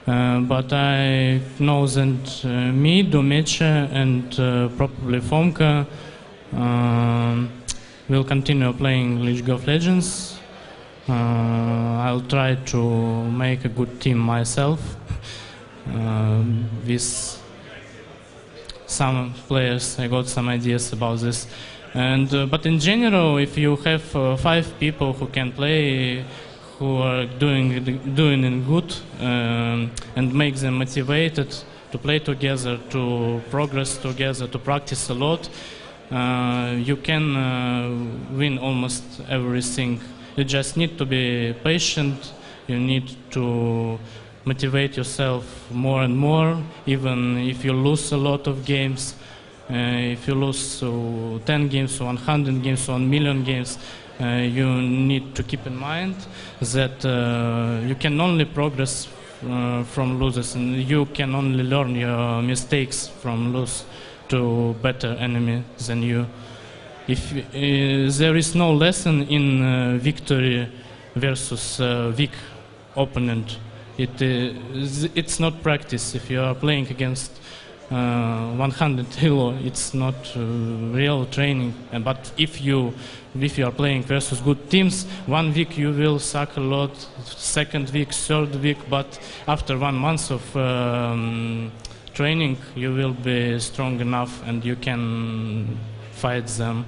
But I know that me, Dumecha, and probably Fomka will continue playing League of Legends. I'll try to make a good team myself. With some players, I got some ideas about this. But in general, if you have 5 people who can play, who are doing it good, and make them motivated to play together, to progress together, to practice a lot, you can win almost everything. You just need to be patient. You need to motivate yourself more and more, even if you lose a lot of games. If you lose 10 games, 100 games, 1 million games, you need to keep in mind that you can only progress from losers, and you can only learn your mistakes from lose to better enemy than you. If there is no lesson in victory versus weak opponent, it's not practice. If you are playing against 100 Hilo, it's not real training. But if you are playing versus good teams, 1 week you will suck a lot, 2nd week, 3rd week, but after 1 month of training, you will be strong enough and you can fight them.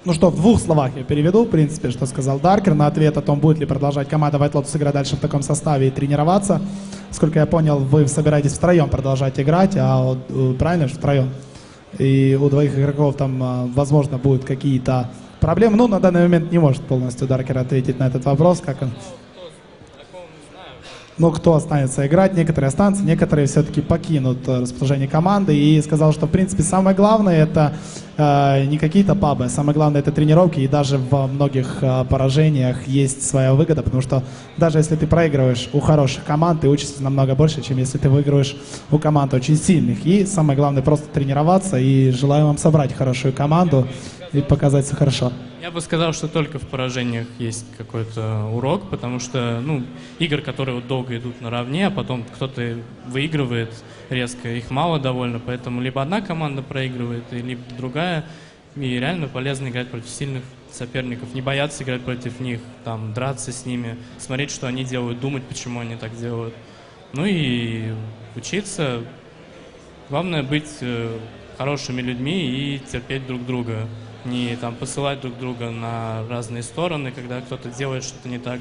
Ну что, в 2 словах я переведу, в принципе, что сказал Даркер на ответ о том, будет ли продолжать команда White Lotus играть дальше в таком составе и тренироваться. Сколько я понял, вы собираетесь втроем продолжать играть, правильно же, втроем? И у 2 игроков там, возможно, будут какие-то проблемы. Ну, на данный момент не может полностью Даркер ответить на этот вопрос, как он... Ну, кто останется играть, некоторые останутся, некоторые все-таки покинут расположение команды. И сказал, что, в принципе, самое главное это не какие-то пабы, самое главное это тренировки. И даже во многих поражениях есть своя выгода, потому что даже если ты проигрываешь у хороших команд, ты учишься намного больше, чем если ты выигрываешь у команд очень сильных. И самое главное просто тренироваться. И желаю вам собрать хорошую команду и показать все хорошо. Я бы сказал, что только в поражениях есть какой-то урок, потому что, игр, которые вот долго идут наравне, а потом кто-то выигрывает резко, их мало довольно, поэтому либо одна команда проигрывает, либо другая, и реально полезно играть против сильных соперников, не бояться играть против них, там, драться с ними, смотреть, что они делают, думать, почему они так делают. Ну и учиться, главное быть хорошими людьми и терпеть друг друга. Не там посылать друг друга на разные стороны, когда кто-то делает что-то не так.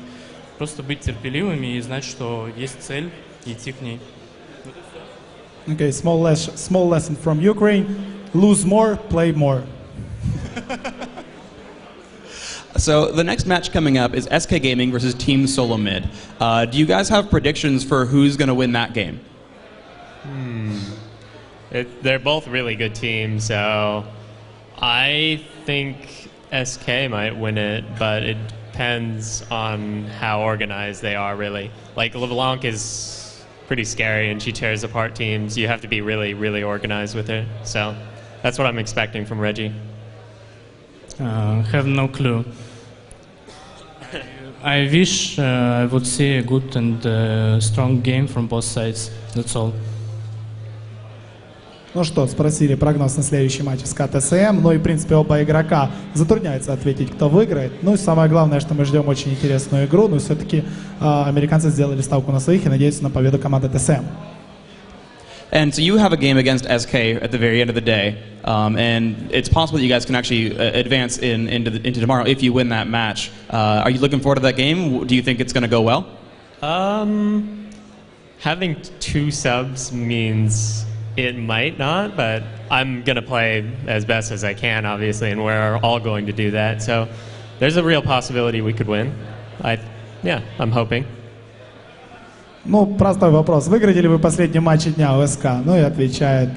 Просто быть терпеливыми и знать, что есть цель, и идти к ней. Okay, small lesson from Ukraine. Lose more, play more. So the next match coming up is SK Gaming versus Team Solo Mid. Do you guys have predictions for who's going to win that game? They're both really good teams, so I think SK might win it, but depends on how organized they are, really. Like, LeBlanc is pretty scary, and she tears apart teams. You have to be really, really organized with her. So that's what I'm expecting from Reggie. Have no clue. I wish I would see a good and strong game from both sides. That's all. Ну что, спросили прогноз на следующий матч с КТСМ. Ну и, в принципе, оба игрока затрудняются ответить, кто выиграет. Ну и самое главное, что мы ждем очень интересную игру. Но все-таки американцы сделали ставку на своих и надеются на победу команды ТСМ. And so you have a game against SK at the very end of the day, and it's possible that you guys can actually advance into tomorrow if you win that match. Are you looking forward to that game? Do you think it's going to go well? Having 2 subs means it might not, but I'm going to play as best as I can, obviously, and we're all going to do that. So there's a real possibility we could win. I'm hoping. Ну, простой вопрос. Выиграли ли вы последний матч дня у СК? Ну и отвечает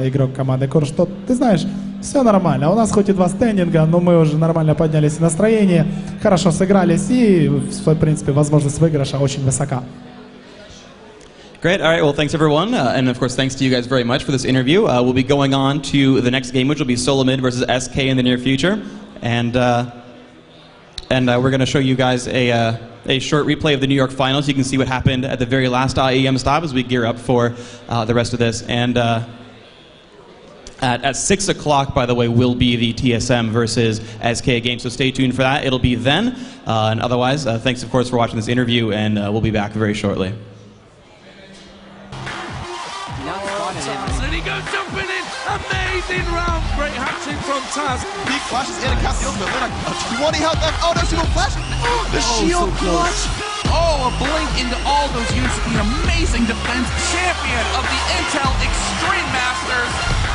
игрок команды Кур, что ты знаешь, все нормально. У нас хоть и 2 стендинга, но мы уже нормально поднялись в настроение, хорошо сыгрались и, в принципе, возможность выигрыша очень высока. Great. All right. Well, thanks everyone, and of course, thanks to you guys very much for this interview. We'll be going on to the next game, which will be Solomid versus SK in the near future, and we're going to show you guys a short replay of the New York finals. You can see what happened at the very last IEM stop as we gear up for the rest of this. And at 6 o'clock, by the way, will be the TSM versus SK game. So stay tuned for that. It'll be then. And otherwise, thanks, of course, for watching this interview, and we'll be back very shortly. And he goes jumping in. Amazing round. Great hat-trick from Taz. Big flashes in and cast the ultimate. Luna, 20 health left. Oh no, she will flash. The shield clutch. Oh, a blink into all those units. The amazing defense champion of the Intel Extreme Masters.